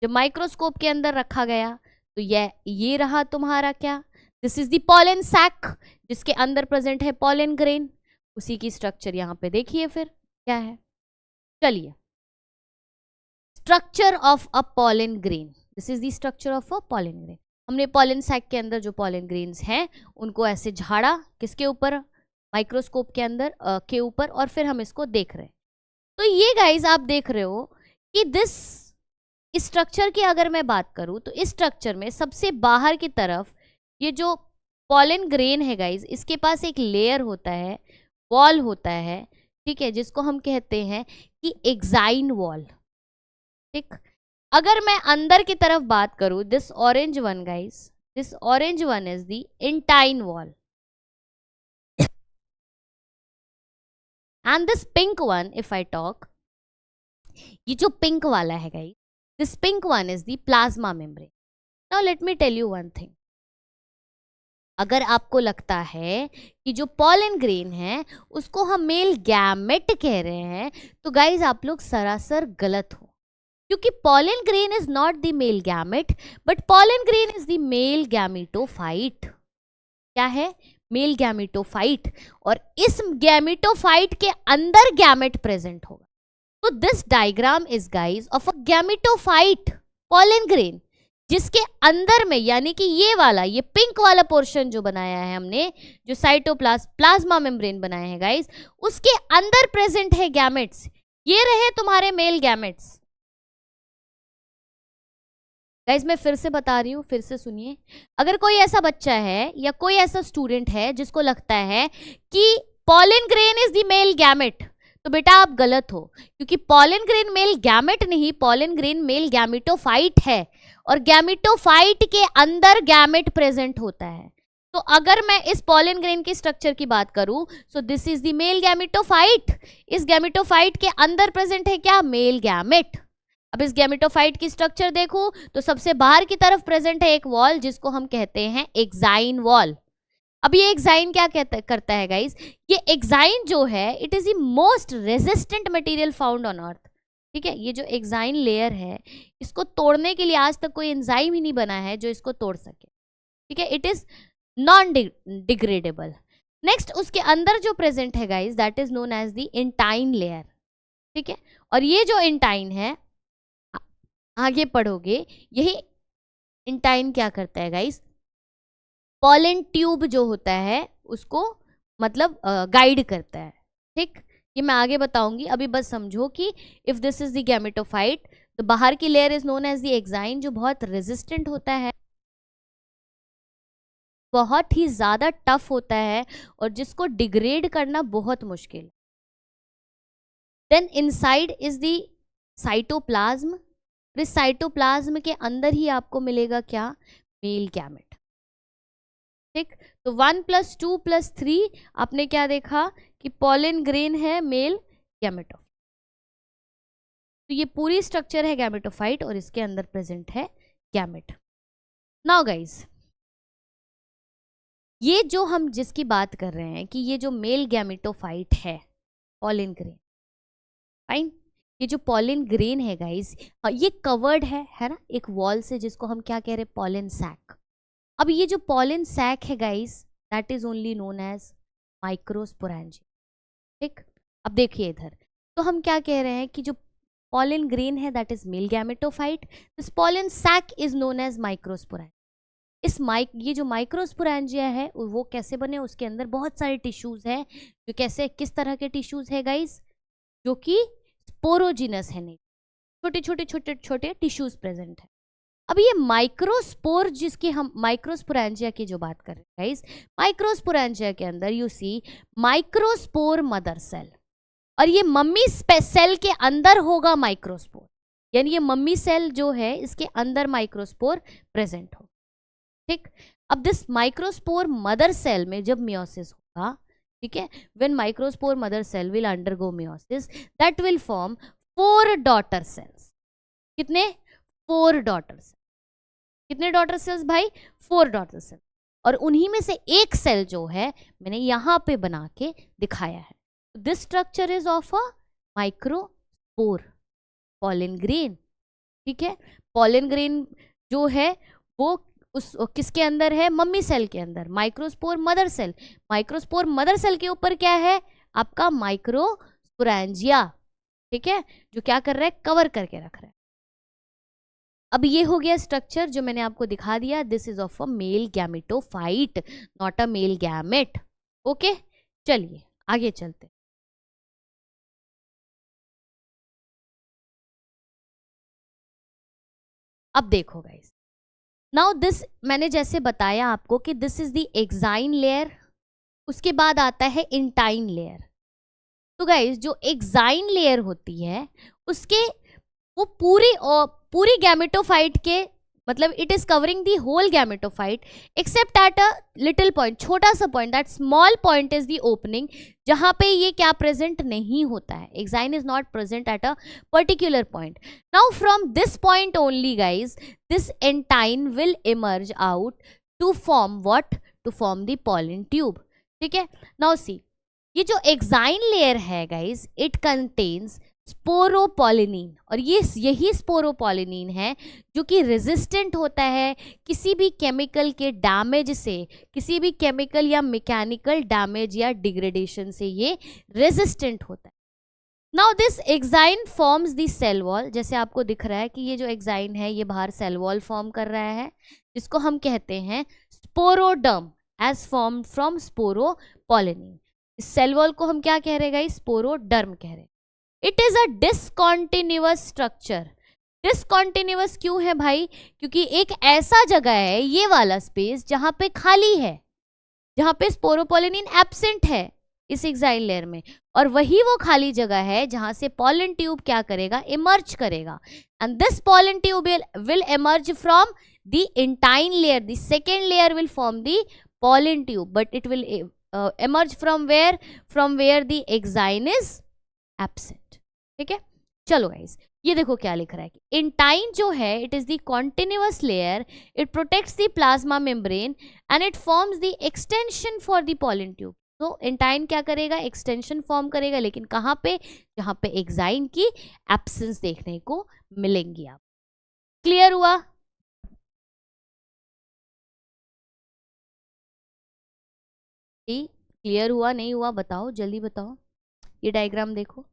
जब माइक्रोस्कोप के अंदर रखा गया तो ये रहा तुम्हारा क्या? This is the pollen sac, जिसके अंदर प्रेजेंट है पॉलन ग्रेन। उसी की स्ट्रक्चर यहाँ पे देखिए फिर क्या है। चलिए, structure of a pollen grain, this is the structure of a pollen grain. हमने पॉलन सैक के अंदर जो पॉलन ग्रेन्स हैं उनको ऐसे झाड़ा, किसके ऊपर? माइक्रोस्कोप के अंदर के ऊपर, और फिर हम इसको देख रहे हैं। तो ये गाइस आप देख रहे हो कि इस स्ट्रक्चर की अगर मैं बात करूं तो इस स्ट्रक्चर में सबसे बाहर की तरफ ये जो पॉलन ग्रेन है गाइस, इसके पास एक लेयर होता है, वॉल होता है, ठीक है, जिसको हम कहते हैं कि एक्साइन वॉल। ठीक, अगर मैं अंदर की तरफ बात करूं, this orange one guys, this orange one is the intine wall, and this pink one if I talk, ये जो पिंक वाला है guys, this pink one is the plasma membrane. Now let me tell you one thing. अगर आपको लगता है कि जो पॉलन ग्रेन है उसको हम मेल गैमेट कह रहे हैं, तो गाइज आप लोग सरासर गलत हो, क्योंकि pollen grain is not the male gamete but pollen grain is the male gametophyte. क्या है? Male gametophyte. और इस गैमेटोफाइट के अंदर गैमेट प्रेजेंट होगा। तो this diagram is guys of a gametophyte pollen grain, जिसके अंदर में यानी कि ये वाला, ये पिंक वाला पोर्शन जो बनाया है हमने, जो प्लाज्मा मेम्ब्रेन बनाया है गाइज, उसके अंदर प्रेजेंट है गैमेट्स। ये रहे तुम्हारे मेल गैमेट्स। गाइज मैं फिर से बता रही हूँ, फिर से सुनिए। अगर कोई ऐसा बच्चा है या कोई ऐसा स्टूडेंट है जिसको लगता है कि pollen grain is the male gamete, तो बेटा आप गलत हो, क्योंकि पॉलन ग्रेन मेल गैमेट नहीं, पॉलन ग्रेन मेल गैमेटोफाइट है, और गैमेटोफाइट के अंदर गैमेट प्रेजेंट होता है। तो अगर मैं इस पॉलन ग्रेन के स्ट्रक्चर की बात करूं, सो this is the male gametophyte. इस गैमेटोफाइट के अंदर प्रेजेंट है क्या? Male gamete. अब इस गैमेटोफाइट की स्ट्रक्चर देखो तो सबसे बाहर की तरफ प्रेजेंट है एक वॉल जिसको हम कहते हैं एक्साइन वॉल। अब ये एक्साइन क्या करता है गाइस? ये एक्साइन जो है it is the most resistant material found on earth. ठीक है, ये जो एक्साइन लेयर है इसको तोड़ने के लिए आज तक कोई एंजाइम ही नहीं बना है जो इसको तोड़ सके। ठीक है, it is non degradable. Next उसके अंदर जो प्रेजेंट है guys that is known as the intine layer. ठीक है, और ये जो इंटाइन है, आगे पढ़ोगे, यही इंटाइन क्या करता है गाइस? पॉलन ट्यूब जो होता है उसको मतलब गाइड करता है। ठीक, ये मैं आगे बताऊंगी, अभी बस समझो कि if this is the gametophyte, तो बाहर की layer is known as the exine, जो बहुत रेजिस्टेंट होता है, बहुत ही ज्यादा टफ होता है और जिसको डिग्रेड करना बहुत मुश्किल। Then inside is the cytoplasm. इस साइटोप्लाज्म के अंदर ही आपको मिलेगा क्या? Male gamete. ठीक, तो 1 + 2 + 3 आपने क्या देखा कि पॉलन ग्रेन है मेल गैमेटोफाइट। तो ये पूरी स्ट्रक्चर है गैमेटोफाइट और इसके अंदर प्रेजेंट है गैमेट। नाउ गाइस, ये जो हम जिसकी बात कर रहे हैं कि ये जो मेल गैमेटोफाइट है पॉलन ग्रेन, फाइन, ये जो पॉलन ग्रेन है गाइस, ये कवर्ड है ना, एक वॉल से, जिसको हम क्या कह रहे हैं? Pollen sac. अब ये जो पॉलन सैक है guys that is only known as microsporangia. ठीक, अब देखिए इधर, तो हम क्या कह रहे हैं कि जो पॉलन ग्रेन है that is male gametophyte, this pollen sac is known as microsporangia. ये जो माइक्रोस्पोरेंजिया है वो कैसे बने? उसके अंदर बहुत सारे टिश्यूज है, जो कैसे, किस तरह के टिश्यूज है गाइस? जो कि स्पोरोजिनस है, नहीं, छोटे छोटे छोटे छोटे टिश्यूज प्रेजेंट है। अब ये माइक्रोस्पोर, जिसकी हम माइक्रोस्पोरेंजिया की जो बात कर रहे हैं गाइस, माइक्रोस्पोरेंजिया के अंदर you see microspore mother cell, और ये मम्मी सेल के अंदर होगा माइक्रोस्पोर, यानी ये मम्मी सेल जो है इसके अंदर माइक्रोस्पोर प्रेजेंट हो। ठीक, अब दिस माइक्रोस्पोर मदर सेल में जब मियोसिस होगा, ठीक है, when microspore mother cell will undergo meiosis, that will form 4 daughter cells. कितने? 4 डॉटर सेल्स। कितने डॉटर सेल्स भाई? 4 डॉटर सेल्स। और उन्हीं में से एक सेल जो है मैंने यहाँ पे बना के दिखाया है। This structure is of a microspore pollen grain. ठीक है, पॉलन ग्रेन जो है वो उस किसके अंदर है? मम्मी सेल के अंदर, microspore mother cell. Microspore mother cell के ऊपर क्या है? आपका माइक्रोस्पोरेंजिया। ठीक है, जो क्या कर रहा है? कवर करके रख रहा है। अब ये हो गया स्ट्रक्चर जो मैंने आपको दिखा दिया। This is of a male gametophyte, not a male gamete. Okay, चलिए आगे चलते। अब देखो गाइस, नाउ दिस मैंने जैसे बताया आपको कि this is the exine layer, उसके बाद आता है इंटाइन लेयर। तो गाइस जो एक्साइन लेयर होती है उसके वो पूरी गैमेटोफाइट के मतलब it is covering the whole gametophyte except at a little point, छोटा सा point, that small point is the opening, जहां पे ये क्या प्रेजेंट नहीं होता है। Exine is not present at a particular point. Now from this point only guys this intine will emerge out to form what? To form the pollen tube, ठीक है। Now see, ये जो एक्साइन लेयर है guys, it contains sporopollenin, और ये यही sporopollenin है जो कि रेजिस्टेंट होता है किसी भी केमिकल के डैमेज से, किसी भी केमिकल या मैकेनिकल डैमेज या डिग्रेडेशन से ये रेजिस्टेंट होता है। Now this exine forms the cell wall, जैसे आपको दिख रहा है कि ये जो एक्साइन है ये बाहर सेल वॉल फॉर्म कर रहा है, जिसको हम कहते हैं स्पोरोडर्म, एज फॉर्म फ्रॉम स्पोरोपोलिनिन। इस सेल वॉल को हम क्या कह रहे हैं, स्पोरोडर्म कह रहे हैं। It is a discontinuous structure. Discontinuous क्यों है भाई, क्योंकि एक ऐसा जगह है, ये वाला स्पेस, जहां पे खाली है, जहां पे स्पोरोपोलिनिन एब्सेंट है इस एक्साइन लेयर में, और वही वो खाली जगह है जहां से पॉलन ट्यूब क्या करेगा, इमर्ज करेगा। And this pollen tube will emerge from the intine layer, the second layer will form the pollen tube, but it will emerge from where the exine is absent, ठीक है। चलो guys, ये देखो क्या लिख रहा है कि इंटाइन जो है, it is the continuous layer, it protects the plasma membrane and it forms the extension for the pollen tube. तो इंटाइन क्या करेगा, एक्सटेंशन फॉर्म करेगा, लेकिन कहाँ पे, जहाँ पे एक्साइन की एब्सेंस देखने को मिलेंगी। आप क्लियर हुआ? क्लियर हुआ नहीं हुआ बताओ, जल्दी बताओ। ये डायग्राम देखो।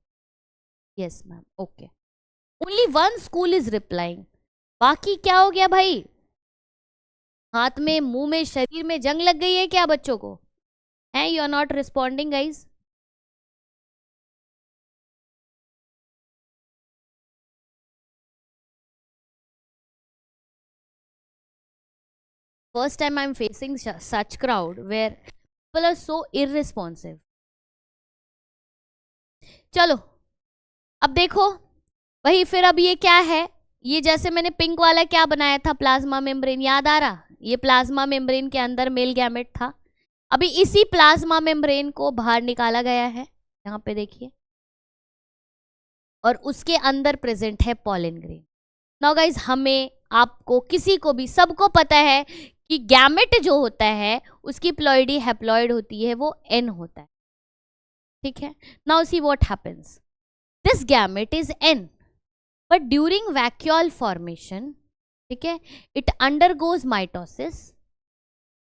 Yes ma'am, okay. Only one school is replying, बाकी क्या हो गया भाई, हाथ में, मुंह में, शरीर में जंग लग गई है क्या बच्चों को, है? You are not responding guys. First time I am facing such crowd where people are so irresponsive. चलो अब देखो वही फिर, अब ये क्या है, ये जैसे मैंने पिंक वाला क्या बनाया था, प्लाज्मा मेम्ब्रेन, याद आ रहा? ये प्लाज्मा मेम्ब्रेन के अंदर मेल गैमेट था। अभी इसी प्लाज्मा मेम्ब्रेन को बाहर निकाला गया है, यहाँ पे देखिए, और उसके अंदर प्रेजेंट है पॉलन ग्रेन। नाउ गाइज, हमें, आपको, किसी को भी, सबको पता है कि गैमेट जो होता है उसकी प्लॉइडी हैप्लॉइड होती है, वो n होता है, ठीक है। Now see what happens, this gamete is n, but during vacuole formation, ठीक है, इट अंडरगोज माइटोसिस,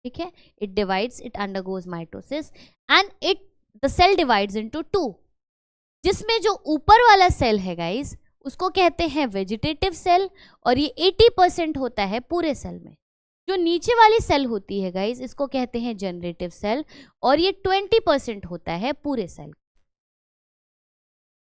ठीक है, it divides, it undergoes mitosis and it, the cell divides into 2, जिसमें जो ऊपर वाला सेल है गाइस उसको कहते हैं वेजिटेटिव सेल, और ये 80% होता है पूरे सेल में। जो नीचे वाली सेल होती है गाइस, इसको कहते हैं जनरेटिव सेल, और ये 20% होता है पूरे सेल।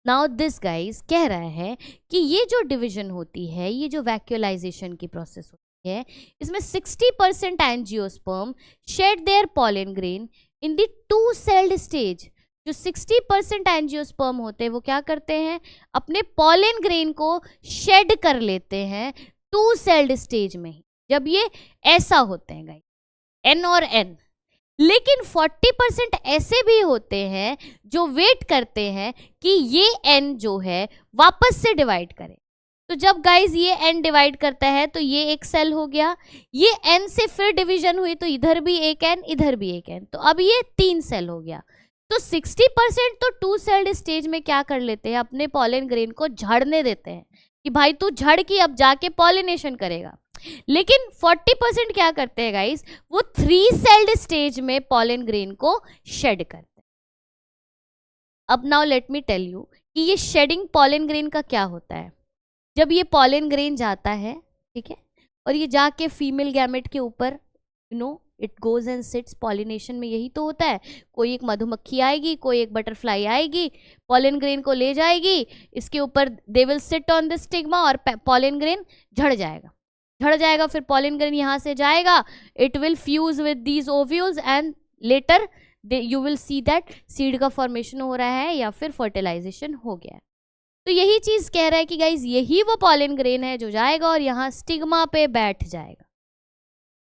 नाउ दिस गाइस कह रहा है कि ये जो डिवीजन होती है, ये जो वैक्यूलाइजेशन की प्रोसेस होती है, इसमें 60% angiosperm shade there pollen grain in the 2 sailed stage. जो 60% एंजियोस्पर्म होते हैं वो क्या करते हैं, अपने पॉलन ग्रेन को शेड कर लेते हैं 2 सेल्ड स्टेज में ही, जब ये ऐसा होते हैं गाइस, n और n। लेकिन 40% ऐसे भी होते हैं जो वेट करते हैं कि ये n जो है वापस से डिवाइड करे। तो जब गाइज ये n डिवाइड करता है तो ये एक सेल हो गया, ये n से फिर डिवीजन हुई तो इधर भी एक n, इधर भी एक n, तो अब ये 3 सेल हो गया। तो 60% तो 2 सेल्ड स्टेज में क्या कर लेते हैं, अपने पॉलन ग्रेन को झड़ने देते हैं कि भाई तू झड़ की अब जाके पॉलिनेशन करेगा। लेकिन 40% क्या करते हैं गाइस, वो 3 सेल्ड स्टेज में पॉलन ग्रेन को शेड करते हैं। अब now let me tell you कि ये शेडिंग पॉलन ग्रेन का क्या होता है। जब ये पॉलन ग्रेन जाता है, ठीक है, और ये जाके फीमेल गैमेट के ऊपर, you know, it goes and seats, pollination में यही तो होता है, कोई एक मधुमक्खी आएगी, कोई एक बटरफ्लाई आएगी, पॉलन ग्रेन को ले जाएगी, इसके ऊपर they will sit on the stigma और पॉलन ग्रेन झड़ जाएगा, फिर पॉलन ग्रेन यहाँ से जाएगा, it will fuse with these ovules and later you will see that seed का फॉर्मेशन हो रहा है या फिर फर्टिलाइजेशन हो गया है। तो यही चीज कह रहा है कि गाइज यही वो पॉलन ग्रेन है जो जाएगा और यहाँ स्टिग्मा पे बैठ जाएगा,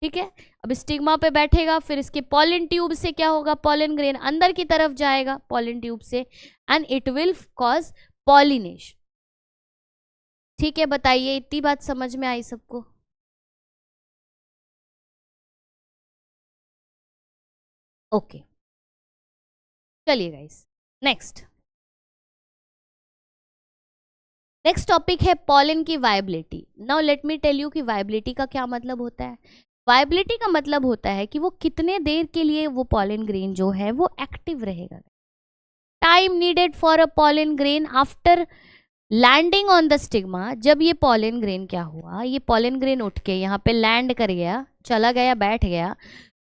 ठीक है। अब स्टिग्मा पे बैठेगा, फिर इसके पॉलन ट्यूब से क्या होगा, पॉलन ग्रेन अंदर की तरफ जाएगा पॉलन ट्यूब से and it will cause pollination, ठीक है। बताइए, इतनी बात समझ में आई सबको? ओके, चलिए गाइस, नेक्स्ट टॉपिक है पॉलन की viability. Now let me tell you कि वायबिलिटी का क्या मतलब होता है। वायबिलिटी का मतलब होता है कि वो कितने देर के लिए वो पॉलन ग्रेन जो है वो एक्टिव रहेगा। Time needed for a pollen grain after landing on the stigma. जब ये पॉलन ग्रेन क्या हुआ, ये पॉलन ग्रेन उठ के यहाँ पे लैंड कर गया, चला गया, बैठ गया,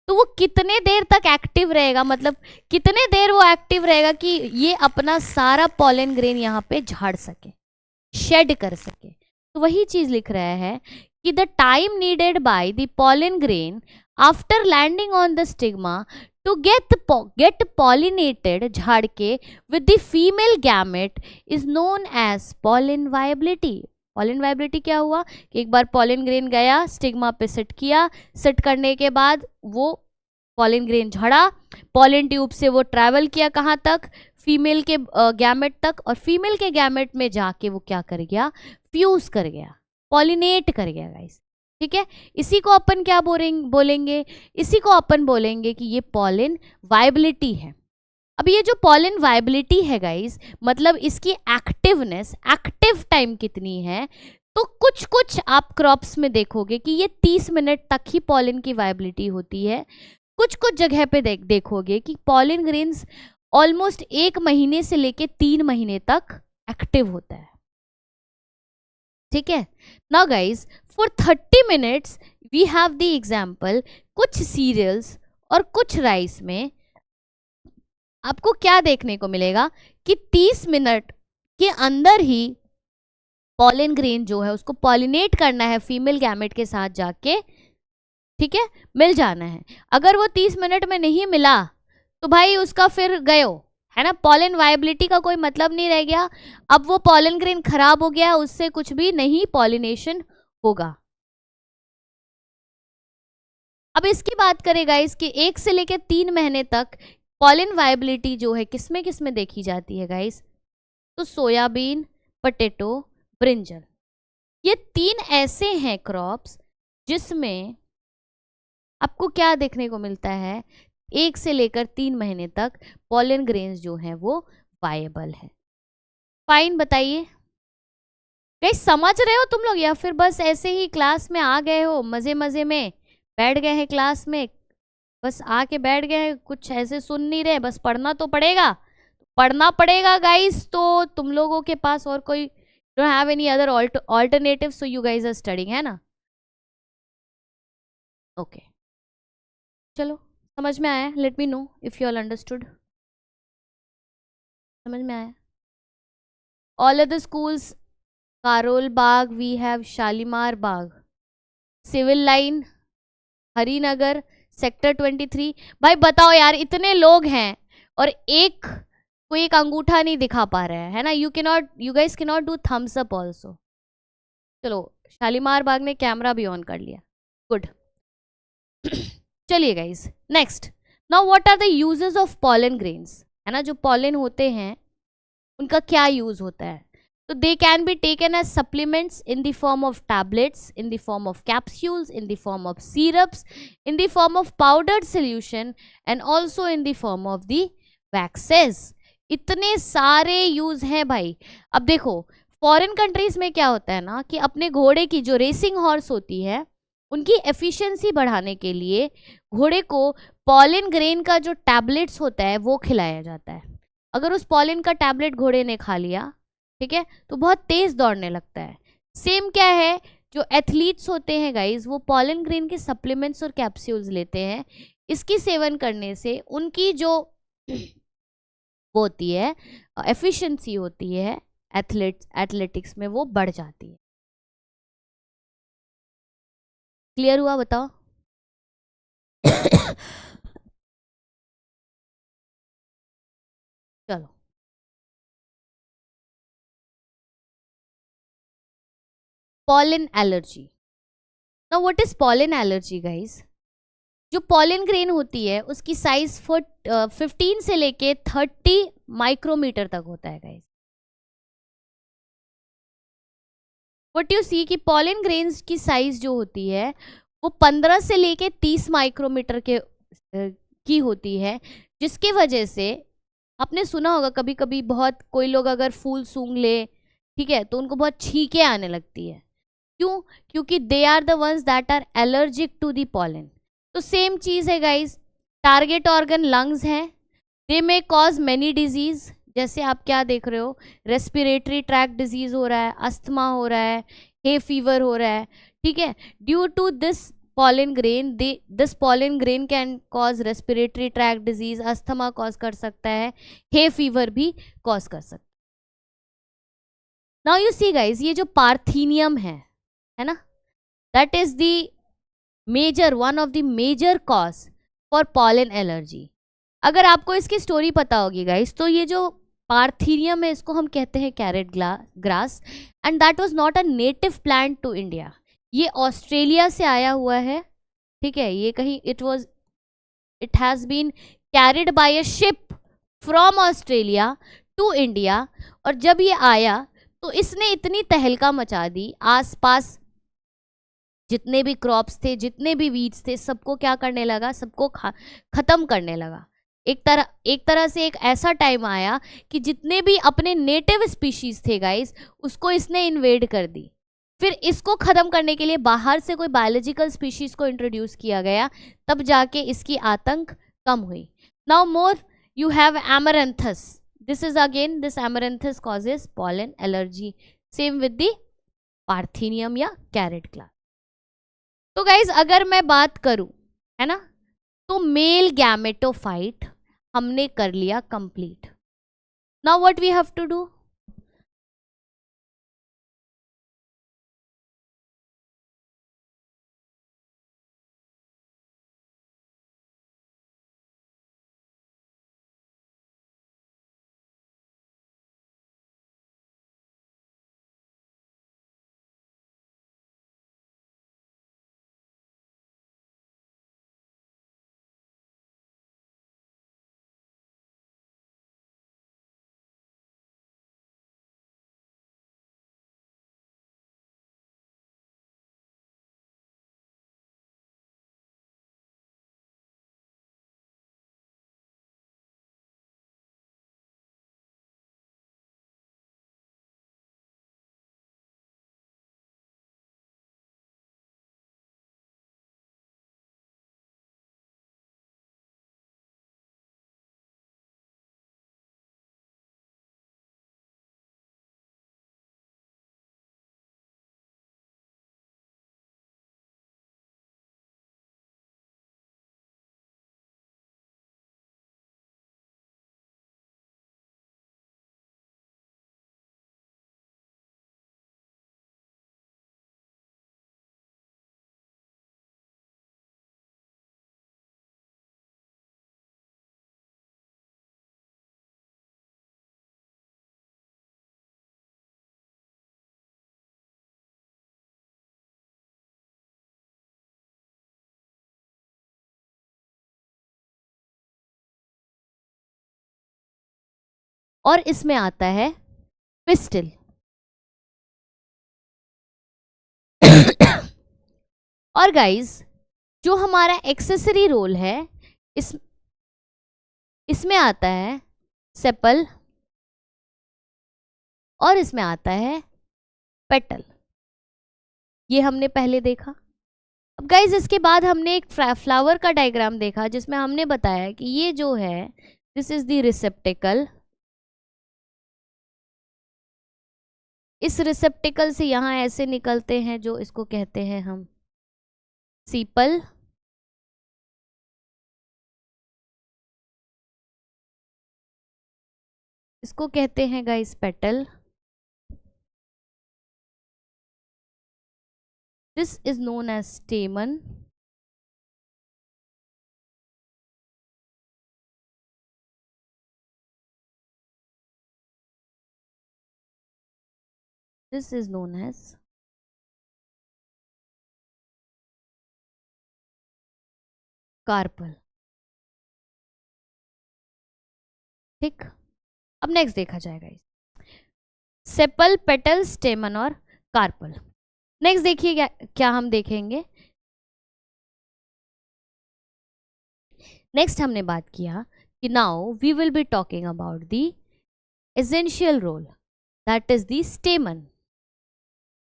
तो वो कितने देर तक एक्टिव रहेगा, मतलब कितने देर वो एक्टिव रहेगा कि ये अपना सारा पॉलन ग्रेन यहाँ पे झाड़ सके, शेड कर सके। तो वही चीज लिख रहा है कि the time needed by the pollen grain after landing on the stigma to get pollinated, झाड़ के, with the female gamete is known as pollen viability. Pollen viability क्या हुआ कि एक बार पॉलन ग्रेन गया, स्टिग्मा पे सिट किया, सिट करने के बाद वो पॉलन ग्रेन झड़ा, पॉलन ट्यूब से वो ट्रैवल किया कहाँ तक, फीमेल के गैमेट तक, और फीमेल के गैमेट में जाके वो क्या कर गया, फ्यूज कर गया, पॉलिनेट कर गया गाइस। ठीक है, इसी को अपन क्या बोलेंगे, इसी को अपन बोलेंगे कि ये पॉलन वायबिलिटी है। अब ये जो पॉलन वायबिलिटी है गाइस, मतलब इसकी एक्टिवनेस, एक्टिव टाइम कितनी है, तो कुछ कुछ आप क्रॉप्स में देखोगे कि ये 30 मिनट तक ही पॉलन की वायबिलिटी होती है। कुछ कुछ जगह पे देखोगे कि पॉलन ग्रेन्स ऑलमोस्ट 1 महीने से लेके 3 महीने तक एक्टिव होता है। ठीक है, now guys for 30 minutes we have the example, कुछ सीरियल्स और कुछ राइस में आपको क्या देखने को मिलेगा कि 30 मिनट के अंदर ही पॉलन ग्रेन जो है उसको पॉलिनेट करना है फीमेल गैमेट के साथ जाके, ठीक है, मिल जाना है। अगर वो 30 मिनट में नहीं मिला तो भाई उसका फिर गयो, है ना, पॉलन वायबिलिटी का कोई मतलब नहीं रह गया। अब वो पॉलन ग्रेन खराब हो गया, उससे कुछ भी नहीं पॉलिनेशन होगा। अब इसकी बात करें गाइस कि 1 से लेकर 3 महीने तक पॉलन वायबिलिटी जो है किसमें किसमें देखी जाती है गाइस, तो सोयाबीन, पोटैटो, ब्रिंजल, ये 3 ऐसे हैं क्रॉप्स जिसमें आपको क्या देखने को मिलता है, 1 से लेकर 3 महीने तक पॉलन ग्रेन्स जो है वो वायबल है। फाइन, बताइए गाइस, समझ रहे हो तुम लोग या फिर बस ऐसे ही क्लास में आ गए हो, मजे मजे में बैठ गए हैं क्लास में, बस आके बैठ गए हैं, कुछ ऐसे सुन नहीं रहे, बस पढ़ना तो पड़ेगा, पढ़ना पड़ेगा गाइस। तो तुम लोगों के पास और कोई don't have any other alternative, so you guys are studying, है ना। ओके, चलो समझ में आया, let me know if you all understood, समझ में आया। All other schools, Karol Bagh, we have Shalimar Bagh, Civil Line, Harinagar, sector 23। भाई बताओ यार, इतने लोग हैं और कोई एक अंगूठा नहीं दिखा पा रहा है ना, you guys can not do thumbs up also. चलो, शालीमार बाग ने कैमरा भी ऑन कर लिया, गुड। चलिए guys, next, now what are the uses of pollen grains, है ना, जो पॉलन होते हैं उनका क्या यूज होता है। तो they can be taken as supplements in the form of tablets, in the form of capsules, in the form of syrups, in the form of powdered solution, and also in the form of the waxes. इतने सारे use हैं भाई। अब देखो, foreign countries में क्या होता है ना कि अपने घोड़े की जो रेसिंग हॉर्स होती है उनकी एफिशिएंसी बढ़ाने के लिए घोड़े को पॉलन ग्रेन का जो टैबलेट्स होता है वो खिलाया जाता है। अगर उस पॉलन का टैबलेट घोड़े ने खा लिया, ठीक है, तो बहुत तेज दौड़ने लगता है। सेम क्या है, जो एथलीट्स होते हैं गाइज वो पॉलन ग्रेन के सप्लीमेंट्स और कैप्सूल्स लेते हैं। इसकी सेवन करने से उनकी जो वो होती है एफिशिएंसी होती है एथलेटिक्स में, वो बढ़ जाती है। क्लियर हुआ, बताओ। चलो, pollen allergy. Now what is pollen allergy guys. जो पॉलन ग्रेन होती है उसकी साइज 15 से लेके 30 माइक्रोमीटर तक होता है गाइस। व्हाट यू सी कि पॉलन ग्रेन्स की साइज जो होती है वो 15 से लेके 30 माइक्रोमीटर की होती है, जिसकी वजह से आपने सुना होगा कभी कभी बहुत कोई लोग अगर फूल सूंघ ले, ठीक है, तो उनको बहुत छींके आने लगती है। क्यों? क्योंकि they are the ones that are allergic to the pollen. तो सेम चीज है गाइस, टारगेट ऑर्गन लंग्स हैं, they may cause many disease. जैसे आप क्या देख रहे हो, रेस्पिरेटरी ट्रैक डिजीज हो रहा है, अस्थमा हो रहा है, हे फीवर हो रहा है, ठीक है, due to this pollen grain, this pollen grain can cause respiratory tract disease, asthma cause कर सकता है, हे फीवर भी कॉज कर सकता है। नाउ यू सी गाइज, ये जो पार्थीनियम है ना, that is the major one of the major cause for pollen allergy. अगर आपको इसकी स्टोरी पता होगी गाइज, तो ये जो पार्थीनियम है इसको हम कहते हैं carrot grass, and that was not a native plant to India. ये ऑस्ट्रेलिया से आया हुआ है, ठीक है, ये कहीं it has been carried by a ship from Australia to India. और जब ये आया तो इसने इतनी तहलका मचा दी, आसपास जितने भी क्रॉप्स थे, जितने भी वीड्स थे, सबको क्या करने लगा, सबको खत्म करने लगा। एक तरह से एक ऐसा टाइम आया कि जितने भी अपने नेटिव स्पीशीज थे गाइस, उसको इसने इन्वेड कर दी। फिर इसको खत्म करने के लिए बाहर से कोई बायोलॉजिकल स्पीशीज को इंट्रोड्यूस किया गया, तब जाके इसकी आतंक कम हुई। Now more you have amaranthus, this is again, this amaranthus causes pollen allergy, same with the parthenium या कैरेट ग्रास। तो गाइज अगर मैं बात करूं, है ना, तो मेल गैमेटोफाइट हमने कर लिया complete. Now what we have to do, और इसमें आता है पिस्टिल। और गाइस जो हमारा एक्सेसरी रोल है, इस इसमें आता है सेपल और इसमें आता है पेटल, ये हमने पहले देखा। अब गाइज इसके बाद हमने एक फ्लावर का डायग्राम देखा, जिसमें हमने बताया कि ये जो है, दिस इज द रिसेप्टिकल, इस रिसेप्टिकल से यहाँ ऐसे निकलते हैं जो इसको कहते हैं हम सीपल, इसको कहते हैं guys petal, this is known as stamen, this is known as carpel. ठीक, अब नेक्स्ट देखा जाएगा सेपल, पेटल, स्टेमन और कार्पल। नेक्स्ट देखिए क्या क्या हम देखेंगे। नेक्स्ट हमने बात किया कि now we will be talking about the essential role, that is the stamen.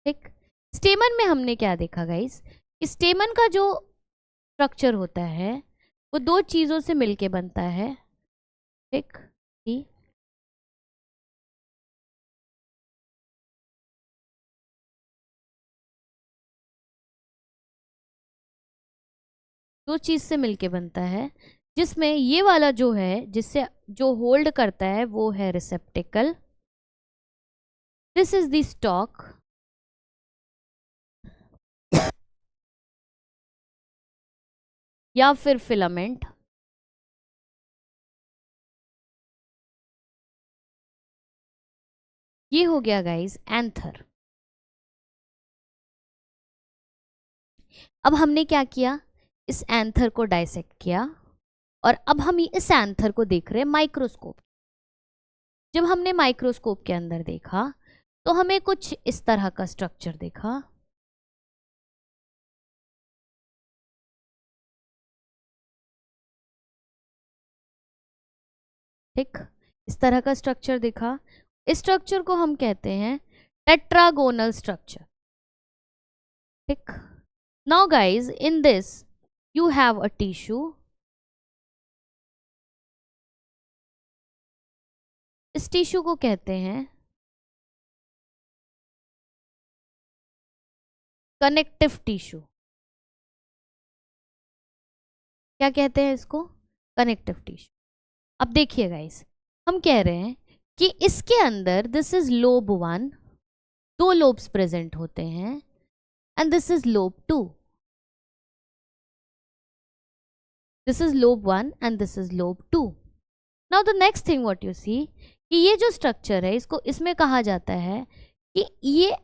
ठीक, स्टेमन में हमने क्या देखा गाइस, स्टेमन का जो स्ट्रक्चर होता है वो दो चीजों से मिलके बनता है। ठीक, दो चीज से मिलके बनता है, जिसमें ये वाला जो है, जिससे जो होल्ड करता है वो है रिसेप्टिकल, दिस इज द स्टॉक, या फिर फिलामेंट, ये हो गया गाइस एंथर। अब हमने क्या किया, इस एंथर को डाइसेक्ट किया, और अब हम इस एंथर को देख रहे हैं माइक्रोस्कोप। जब हमने माइक्रोस्कोप के अंदर देखा तो हमें कुछ इस तरह का स्ट्रक्चर देखा। ठीक, इस तरह का स्ट्रक्चर दिखा। इस स्ट्रक्चर को हम कहते हैं टेट्रागोनल स्ट्रक्चर। ठीक, now guys in this you have a tissue, इस टिश्यू को कहते हैं कनेक्टिव टिश्यू। क्या कहते हैं इसको, कनेक्टिव टिश्यू। अब देखिए गाइस, हम कह रहे हैं कि इसके अंदर दिस इज लोब 1, दो लोब्स प्रेजेंट होते हैं, and this is lobe 2, this is lobe 1 and this is lobe 2। Now the next thing what you see, कि ये जो स्ट्रक्चर है इसको इसमें कहा जाता है कि ये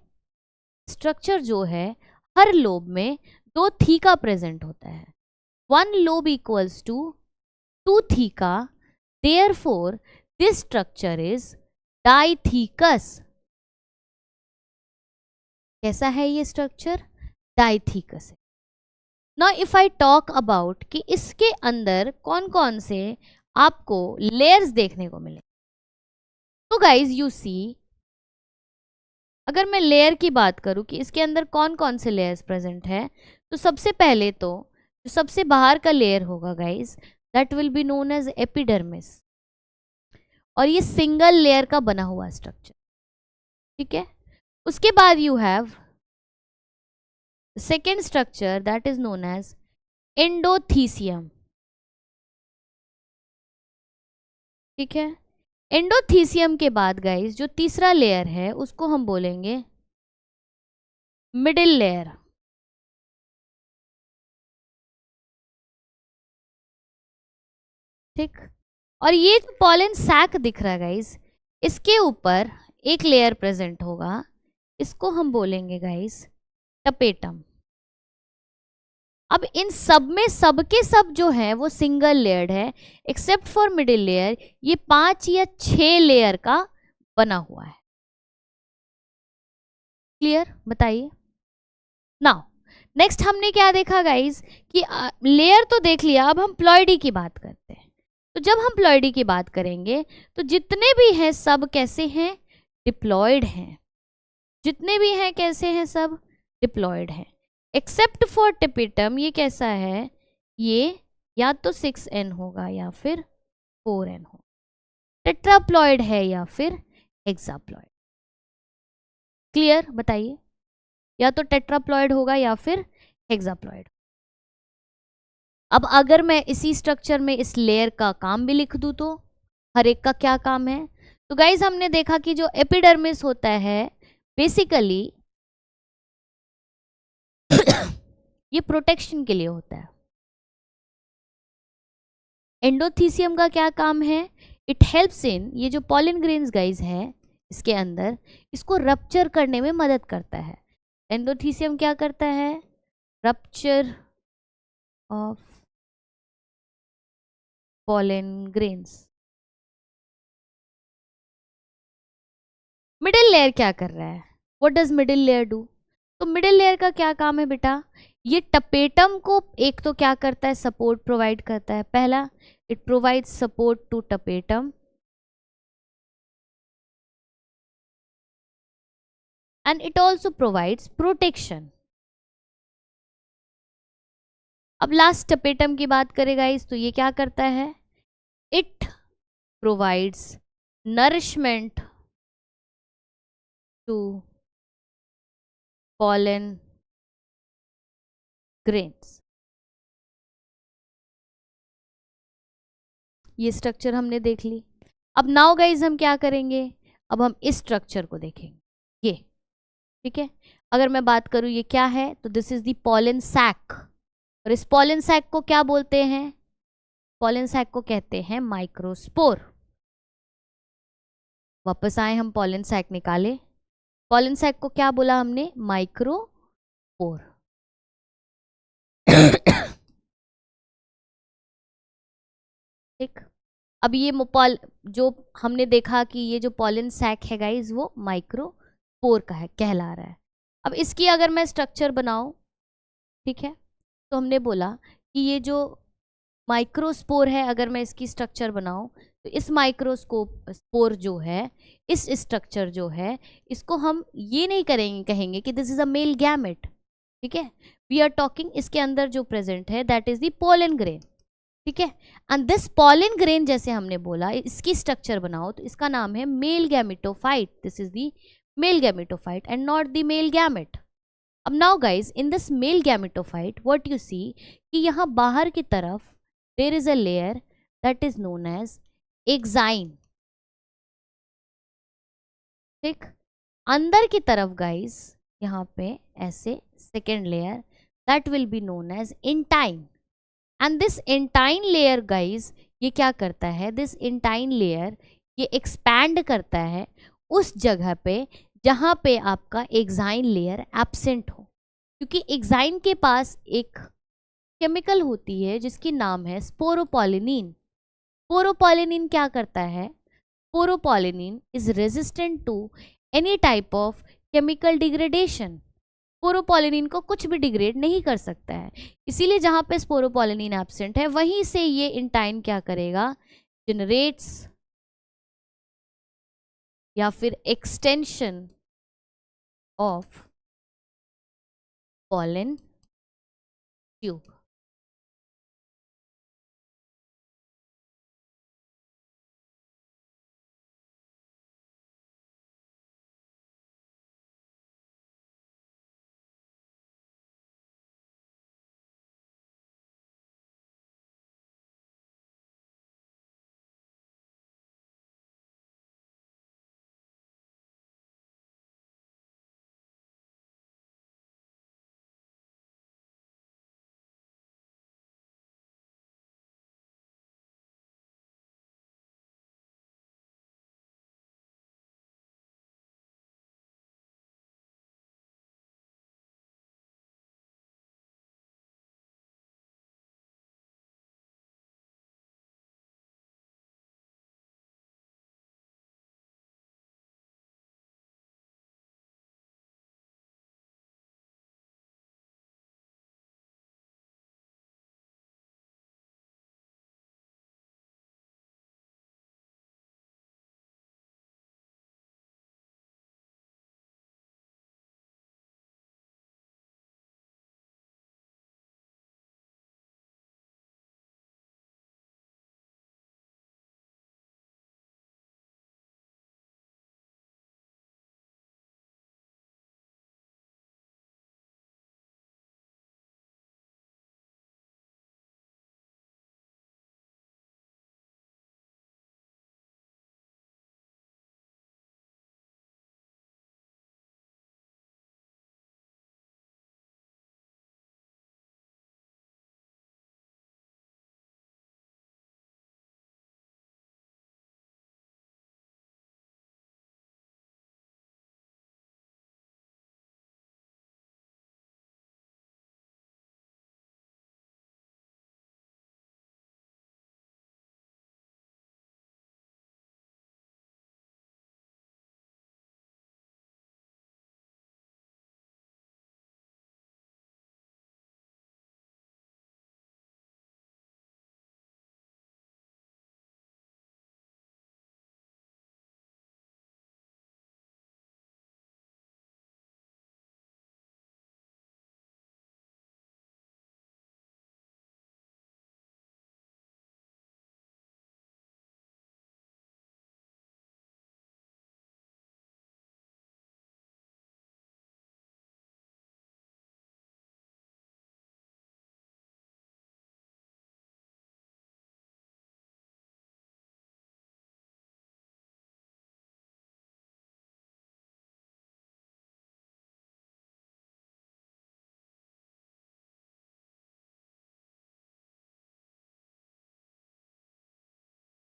स्ट्रक्चर जो है हर लोब में दो थीका प्रेजेंट होता है, 1 lobe equals to 2 theca, therefore this structure is dithecous. कैसा है ये स्ट्रक्चर, डाइथीकस है। Now if I talk about कि इसके अंदर कौन कौन से आपको लेयर्स देखने को मिले, तो गाइज यू सी, अगर मैं लेयर की बात करूं कि इसके अंदर कौन कौन से लेयर्स प्रेजेंट है, तो सबसे पहले तो जो सबसे बाहर का लेयर होगा guys, that will be known as epidermis, और ये सिंगल लेयर का बना हुआ स्ट्रक्चर। ठीक है, उसके बाद you have second structure that is known as endothecium. ठीक है, एंडोथीसियम के बाद गाइस जो तीसरा लेयर है उसको हम बोलेंगे मिडिल लेयर। ठीक, और ये जो पॉलन सैक दिख रहा है गाइस, इसके ऊपर एक लेयर प्रेजेंट होगा, इसको हम बोलेंगे गाइस टपेटम। अब इन सब में सबके सब जो है वो सिंगल लेयर्ड है, एक्सेप्ट फॉर मिडिल लेयर, ये 5 या 6 लेयर का बना हुआ है। क्लियर, बताइए। नाउ नेक्स्ट हमने क्या देखा गाइस, कि लेयर तो देख लिया, अब हम प्लॉइडी की बात करते हैं। तो जब हम प्लॉइडी की बात करेंगे तो जितने भी हैं सब कैसे हैं, डिप्लॉयड हैं। जितने भी हैं कैसे हैं, सब डिप्लॉयड हैं, एक्सेप्ट फॉर टिपिटम, ये कैसा है, ये या तो 6n होगा या फिर 4n होगा, टेट्राप्लॉयड है या फिर हेक्साप्लॉयड। क्लियर, बताइए, या तो टेट्राप्लॉयड होगा या फिर हेक्साप्लॉयड। अब अगर मैं इसी स्ट्रक्चर में इस लेयर का काम भी लिख दूं तो हर एक का क्या काम है, तो गाइज हमने देखा कि जो एपिडर्मिस होता है बेसिकली ये प्रोटेक्शन के लिए होता है। एंडोथीसियम का क्या काम है, इट हेल्प्स इन, ये जो पॉलन ग्रेन्स गाइज है इसके अंदर, इसको रप्चर करने में मदद करता है। एंडोथीसियम क्या करता है, rupture of pollen grains. Middle layer क्या कर रहा है, what does middle layer do, तो मिडिल लेयर का क्या काम है बेटा, ये टपेटम को एक तो क्या करता है, सपोर्ट प्रोवाइड करता है। पहला, it provides support to tapetum and it also provides protection. अब लास्ट टपेटम की बात करें गाइस, तो ये क्या करता है, it provides nourishment to pollen grains। ये स्ट्रक्चर हमने देख ली। अब नाउ गाइज हम क्या करेंगे, अब हम इस स्ट्रक्चर को देखेंगे। ये ठीक है, अगर मैं बात करूं ये क्या है, तो this is the pollen sac. और इस पॉलन सैक को क्या बोलते हैं, पॉलन सैक को कहते हैं माइक्रोस्पोर। वापस आए हम पॉलन सैक निकाले, पॉलन सैक को क्या बोला हमने, माइक्रोस्पोर। ठीक, अब ये जो हमने देखा कि ये जो पॉलन सैक है गाइज वो माइक्रोस्पोर का है, कहला रहा है। अब इसकी अगर मैं स्ट्रक्चर बनाऊं, ठीक है, तो हमने बोला कि ये जो माइक्रोस्पोर है, अगर मैं इसकी स्ट्रक्चर बनाऊं, तो इस माइक्रोस्कोप स्पोर जो है, इस स्ट्रक्चर जो है, इसको हम ये नहीं करेंगे, कहेंगे कि this is a mail gamete. ठीक है, वी आर टॉकिंग इसके अंदर जो प्रेजेंट है that is the pollen grain. ठीक है, एंड दिस पोलन ग्रेन जैसे हमने बोला, इसकी स्ट्रक्चर बनाओ तो इसका नाम है male gametophyte. This is the male gametophyte and not the male gamete. अब now guys in this male gametophyte what you see कि यहाँ बाहर की तरफ there is a layer that is known as exine. ठीक, अंदर की तरफ गाइज यहाँ पे ऐसे second layer that will be known as intine. And this intine layer guys ये क्या करता है, दिस इंटाइन लेयर ये एक्सपैंड करता है उस जगह पे जहाँ पे आपका एक्साइन लेयर एब्सेंट हो, क्योंकि एक्साइन के पास एक केमिकल होती है जिसकी नाम है स्पोरोपोलिनिन। स्पोरोपोलिनिन क्या करता है, sporopollenin is resistant to any type of chemical degradation. Sporopollenin को कुछ भी डिग्रेड नहीं कर सकता है, इसीलिए जहां पे स्पोरोपोलिनिन एब्सेंट है वहीं से ये इंटाइन क्या करेगा, जनरेट्स या फिर extension of pollen tube.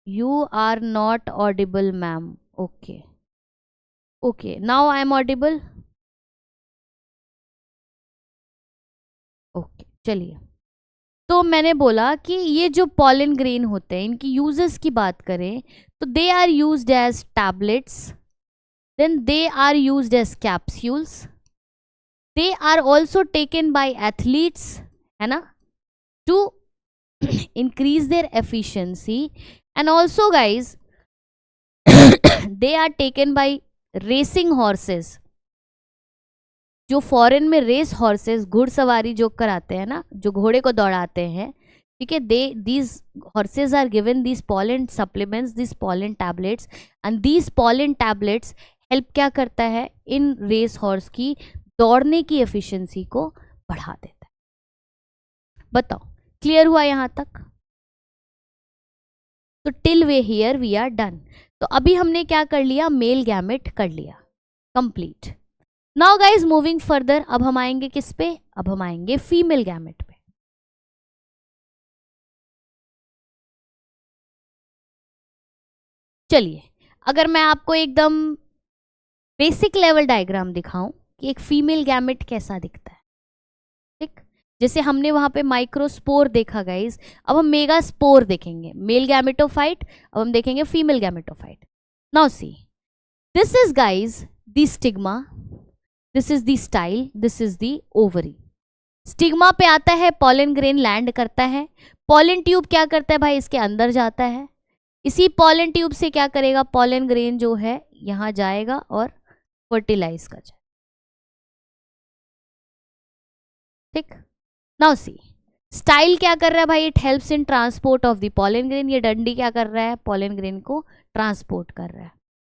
You are not audible, ma'am. Okay. Okay, now I am audible. Okay, चलिए। तो मैंने बोला कि ये जो पॉलन ग्रेन होते हैं, इनकी यूजेस की बात करें तो they are used as tablets, then they are used as capsules, they are also taken by athletes, है ना, to increase their efficiency, and also guys they are taken by racing horses, जो foreign में race horses, घुड़सवारी जो कराते हैं ना, जो घोड़े को दौड़ाते हैं, ठीक है, they these horses are given these pollen supplements, these pollen tablets, and these pollen tablets help क्या करता है, इन रेस हॉर्स की दौड़ने की एफिशिएंसी को बढ़ा देता है। बताओ क्लियर हुआ यहाँ तक? तो till way here we are done. तो अभी हमने क्या कर लिया, मेल गैमेट कर लिया, complete. Now guys moving further, अब हम आएंगे किस पे, अब हम आएंगे फीमेल गैमेट पे। चलिए, अगर मैं आपको एकदम बेसिक लेवल डायग्राम दिखाऊं कि एक फीमेल गैमेट कैसा दिखता है, ठीक, जैसे हमने वहां पे माइक्रोस्पोर देखा गाइज, अब हम मेगा स्पोर देखेंगे, मेल गैमेटोफाइट, अब हम देखेंगे female gametophyte. Now see, this is guys the stigma, this is the style, this is the ovary. Stigma पे आता है, पॉलन ग्रेन लैंड करता है, पॉलन ट्यूब क्या करता है भाई, इसके अंदर जाता है, इसी पॉलन ट्यूब से क्या करेगा, पॉलन ग्रेन जो है यहां जाएगा और फर्टिलाइज कर जाए, ठीक। नाउ सी, स्टाइल क्या कर रहा है भाई, it helps in transport of the pollen grain, ये डंडी क्या कर रहा है, पॉलन ग्रेन को ट्रांसपोर्ट कर रहा है,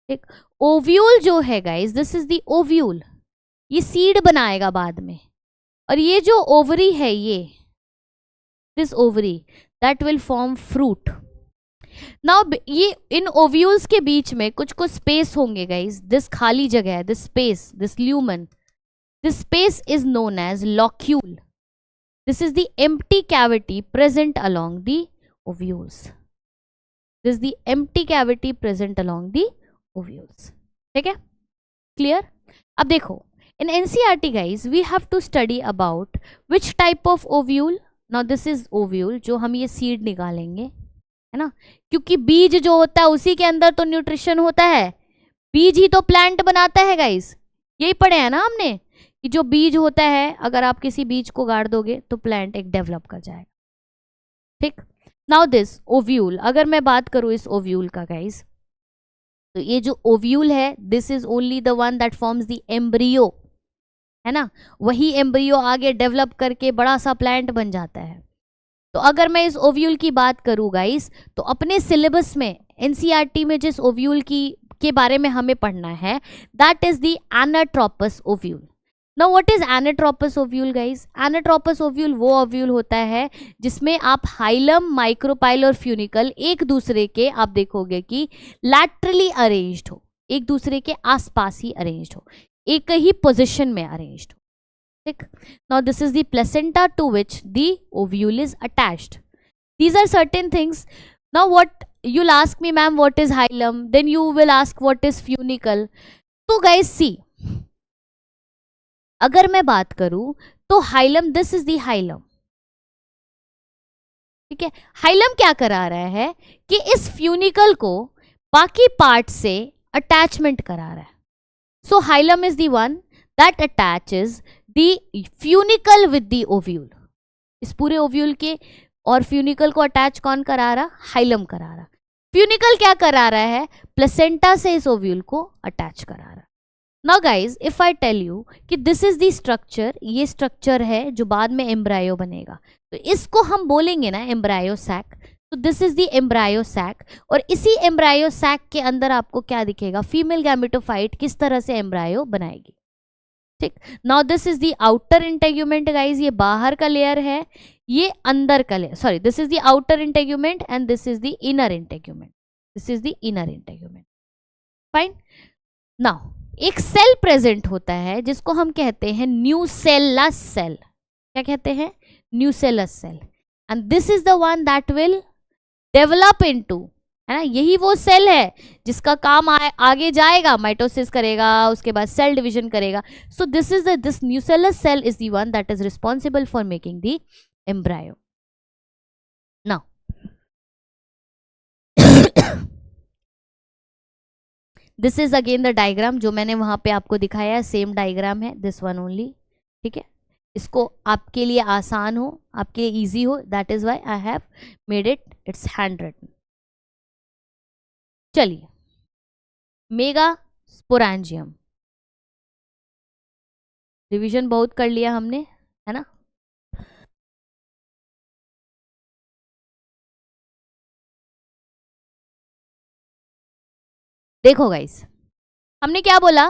ठीक। ओव्यूल जो है guys, this is the ovule, ये सीड बनाएगा बाद में, और ये जो ओवरी है, ये this ovary that will form fruit. Now ये इन ओव्यूल्स के बीच में कुछ कुछ स्पेस होंगे गाइस, दिस खाली जगह है, this space, this lumen, this space is known as locule, this is the empty cavity present along the ovules, this the empty cavity present along the ovules, ठीक है, क्लियर। अब देखो, in NCERT guys we have to study about which type of ovule, now this is ovule, जो हम ये seed निकालेंगे, है ना, क्योंकि बीज जो होता है उसी के अंदर तो न्यूट्रिशन होता है, बीज ही तो प्लांट बनाता है गाइस, यही पढ़े हैं ना हमने कि जो बीज होता है, अगर आप किसी बीज को गाड़ दोगे तो प्लांट एक डेवलप कर जाएगा, ठीक। नाउ दिस ओव्यूल, अगर मैं बात करूं इस ओव्यूल का गाइस, तो ये जो ओव्यूल है, this is only the one that forms the embryo, है ना, वही एम्ब्रियो आगे डेवलप करके बड़ा सा प्लांट बन जाता है। तो अगर मैं इस ओव्यूल की बात करूँ गाइस, तो अपने सिलेबस में एनसीईआरटी में जिस ओव्यूल की के बारे में हमें पढ़ना है, that is the anatropous ovule. Now what is anatropous ovule guys? Anatropous ovule वो ओव्यूल होता है जिसमें आप हाइलम, माइक्रोपाइल और फ्यूनिकल एक दूसरे के, आप देखोगे कि लैटरली अरेंज्ड हो, एक दूसरे के आसपास ही अरेंज्ड हो, एक ही पोजीशन में अरेंज्ड हो, ठीक। Now this is the placenta to which the ovule is attached. These are certain things. Now what you'll ask me, ma'am, what is hilum? Then you will ask what is funicle. तो guys see, अगर मैं बात करूं तो hilum, this is the hilum, ठीक है। Hilum क्या करा रहा है कि इस फ्यूनिकल को बाकी पार्ट से अटैचमेंट करा रहा है। So hilum is the one that attaches the funicle with the ovule, इस पूरे ओव्यूल के, और फ्यूनिकल को अटैच कौन करा रहा? हाइलम करा रहा। फ्यूनिकल क्या करा रहा है? प्लेसेंटा से इस ओव्यूल को अटैच करा रहा। Now guys, if I tell you कि दिस इज द स्ट्रक्चर, ये स्ट्रक्चर है जो बाद में एम्ब्रायो बनेगा, तो इसको हम बोलेंगे ना एम्ब्रायो सैक। तो this is the embryo sac, और इसी एम्ब्रायो सैक के अंदर आपको क्या दिखेगा? फीमेल गैमेटोफाइट किस तरह से एम्ब्रायो बनाएगी, ठीक। Now this is the outer integument guys, ये बाहर का लेयर है, ये अंदर का layer, sorry, this is the outer integument and this is the inner integument, this is the inner integument, fine. Now एक सेल प्रेजेंट होता है जिसको हम कहते हैं न्यूसेलस सेल। क्या कहते हैं? Nucellus cell, and this is the one that will develop into है ना, यही वो सेल है जिसका काम आगे जाएगा, माइटोसिस करेगा, उसके बाद सेल डिवीजन करेगा. So this is this nucellus cell is the one that is responsible for making the embryo. Now this is again the diagram जो मैंने वहां पे आपको दिखाया है, सेम डायग्राम है, दिस वन ओनली. ठीक है, इसको आपके लिए आसान हो, आपके इजी हो, that is why I have made it, it's handwritten. चलिए, मेगा स्पोरेंजियम, रिवीजन बहुत कर लिया हमने, है ना. देखो गाइस, हमने क्या बोला,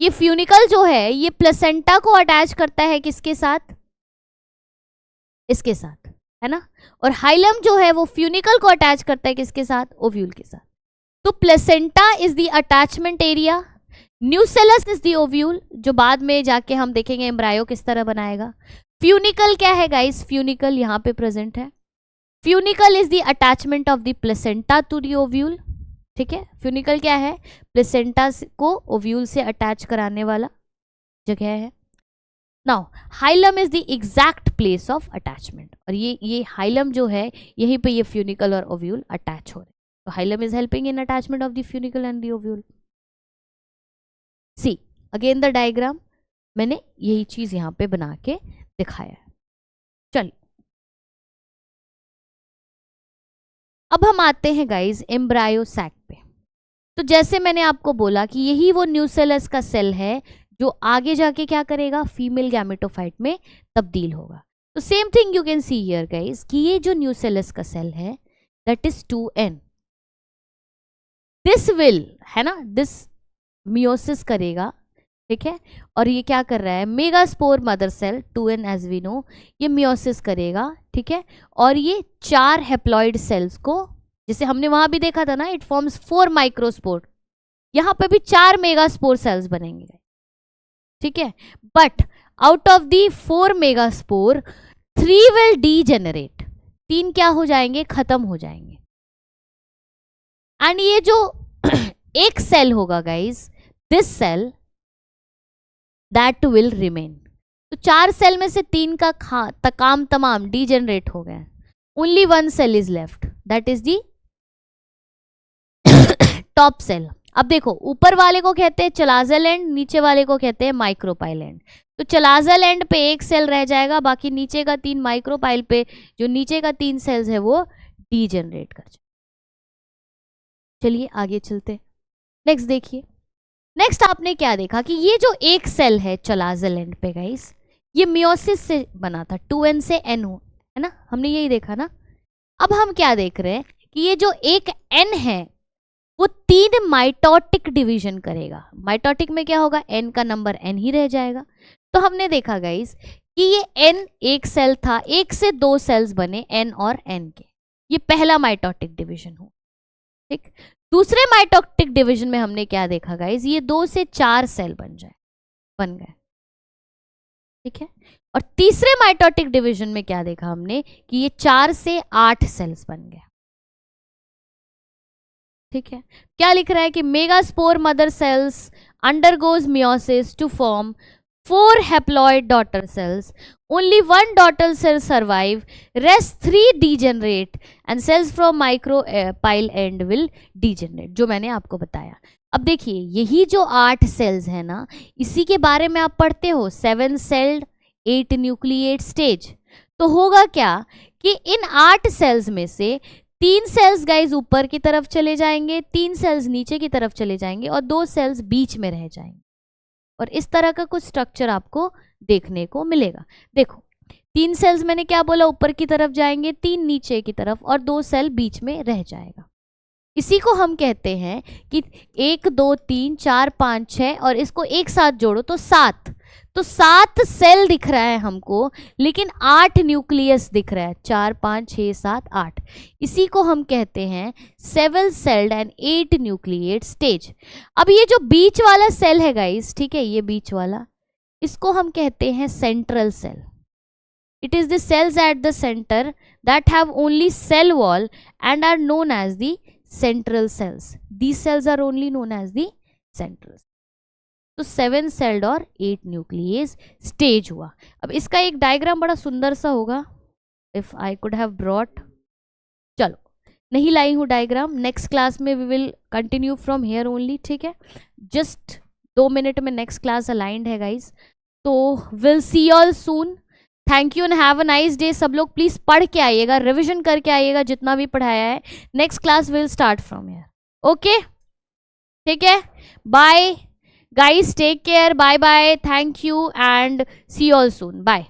ये फ्यूनिकल जो है ये प्लेसेंटा को अटैच करता है किसके साथ, इसके साथ, है ना. और हाइलम जो है वो फ्यूनिकल को अटैच करता है किसके साथ, ओव्यूल के साथ. तो placenta is the attachment area, nucellus is the ovule, जो बाद में जाके हम देखेंगे एम्ब्रायो किस तरह बनाएगा. फ्यूनिकल क्या है गाइस, फ्यूनिकल यहाँ पे प्रेजेंट है. Funicle is the attachment of the placenta to the ovule. ठीक है, फ्यूनिकल क्या है, प्लेसेंटा को ओव्यूल से अटैच कराने वाला जगह है. Now hilum is the exact place of attachment, और ये हाइलम जो है यहीं पे ये फ्यूनिकल और ओव्यूल अटैच हो रहे हैं. तो hilum is helping in attachment of the funicle and the ovule. See again the diagram, मैंने यही चीज यहां पे बना के दिखाया है. चलिए, अब हम आते हैं गाइज एम्ब्रायो सैक पे. तो जैसे मैंने आपको बोला कि यही वो न्यूसेलस का सेल है जो आगे जाके क्या करेगा, फीमेल गैमेटोफाइट में तब्दील होगा. तो same thing you can see here guys कि ये जो न्यूसेलस का सेल है that is 2n, this will, है ना, दिस मियोसिस करेगा. ठीक है, और ये क्या कर रहा है, megaspore mother cell 2n as we know, ये मियोसिस करेगा. ठीक है, और ये 4 हेप्लॉइड सेल्स को, जैसे हमने वहां भी देखा था ना, इट फॉर्म्स 4 माइक्रोस्पोर, यहां पे भी 4 मेगास्पोर सेल्स बनेंगे. ठीक है, but out of the 4 megaspore 3 will degenerate, 3 क्या हो जाएंगे, खत्म हो जाएंगे. एंड ये जो एक सेल होगा guys, this cell that will remain. तो 4 सेल में से 3 का काम तमाम डीजेनरेट हो गया, only 1 cell is left, that is the top cell. अब देखो, ऊपर वाले को कहते हैं चलाजल एंड, नीचे वाले को कहते हैं माइक्रोपाइल एंड. तो चलाजल एंड पे 1 सेल रह जाएगा, बाकी नीचे का 3 माइक्रोपाइल पे जो नीचे का 3 सेल्स है वो डीजेनरेट कर जाए. चलिए आगे चलते, नेक्स्ट देखिए. नेक्स्ट आपने क्या देखा कि ये जो एक सेल है चलाजल एंड पे गाइस, ये मियोसिस से बना था, 2n से n हो, है ना, हमने यही देखा ना. अब हम क्या देख रहे हैं कि ये जो एक n है वो 3 माइटोटिक डिवीजन करेगा. माइटोटिक में क्या होगा, n का नंबर n ही रह जाएगा. तो हमने देखा गाइस कि ये n एक सेल था, 1 से 2 सेल्स बने n और n के, ये पहला माइटोटिक डिवीजन हो. ठीक, दूसरे माइटोटिक डिवीजन में हमने क्या देखा गाइस, ये 2 से 4 सेल बन गए. ठीक है, और तीसरे माइटोटिक डिवीजन में क्या देखा हमने कि ये 4 से 8 सेल्स बन गए. ठीक है, क्या लिख रहा है कि megaspore mother cells undergoes meiosis to form 4 haploid daughter cells. Only 1 daughter cell survive, rest 3 degenerate and cells from micropyle end will degenerate, जो मैंने आपको बताया. अब देखिए, यही जो 8 सेल्स है ना, इसी के बारे में आप पढ़ते हो, 7 सेल्ड 8 न्यूक्लिएट स्टेज. तो होगा क्या कि इन 8 सेल्स में से 3 सेल्स गाइज ऊपर की तरफ चले जाएंगे, 3 सेल्स नीचे की तरफ चले जाएंगे और 2 सेल्स बीच में रह जाएंगे. और इस तरह का कुछ स्ट्रक्चर आपको देखने को मिलेगा. देखो, 3 सेल्स मैंने क्या बोला, ऊपर की तरफ जाएंगे, 3 नीचे की तरफ और 2 सेल बीच में रह जाएगा. इसी को हम कहते हैं कि 1 2 3 4 5 6 और इसको एक साथ जोड़ो तो 7. तो 7 सेल दिख रहा है हमको, लेकिन 8 न्यूक्लियस दिख रहा है, 4 5 6 7 8. इसी को हम कहते हैं 7 सेल्ड एंड 8 न्यूक्लिएट स्टेज. अब ये जो बीच वाला सेल है गाइस, ठीक है, ये बीच वाला, इसको हम कहते हैं central cell. It is the cells at the centre that have only cell wall and are known as the central cells. These cells are only known as the central. तो 7 सेल्ड और 8 न्यूक्लियस स्टेज हुआ. अब इसका एक diagram बड़ा सुंदर सा होगा. If I could have brought, चलो नहीं लाई हूँ डायग्राम, नेक्स्ट क्लास में we will continue from here only. ठीक है, जस्ट 2 मिनट में नेक्स्ट क्लास अलाइंड है गाइज. तो will see all soon. Thank you and have a nice day. सब लोग प्लीज पढ़ के आइएगा, रिविजन करके आइएगा जितना भी पढ़ाया है. Next class will start from here. Okay, ठीक है, bye guys, take care, bye bye, thank you and see you all soon, bye.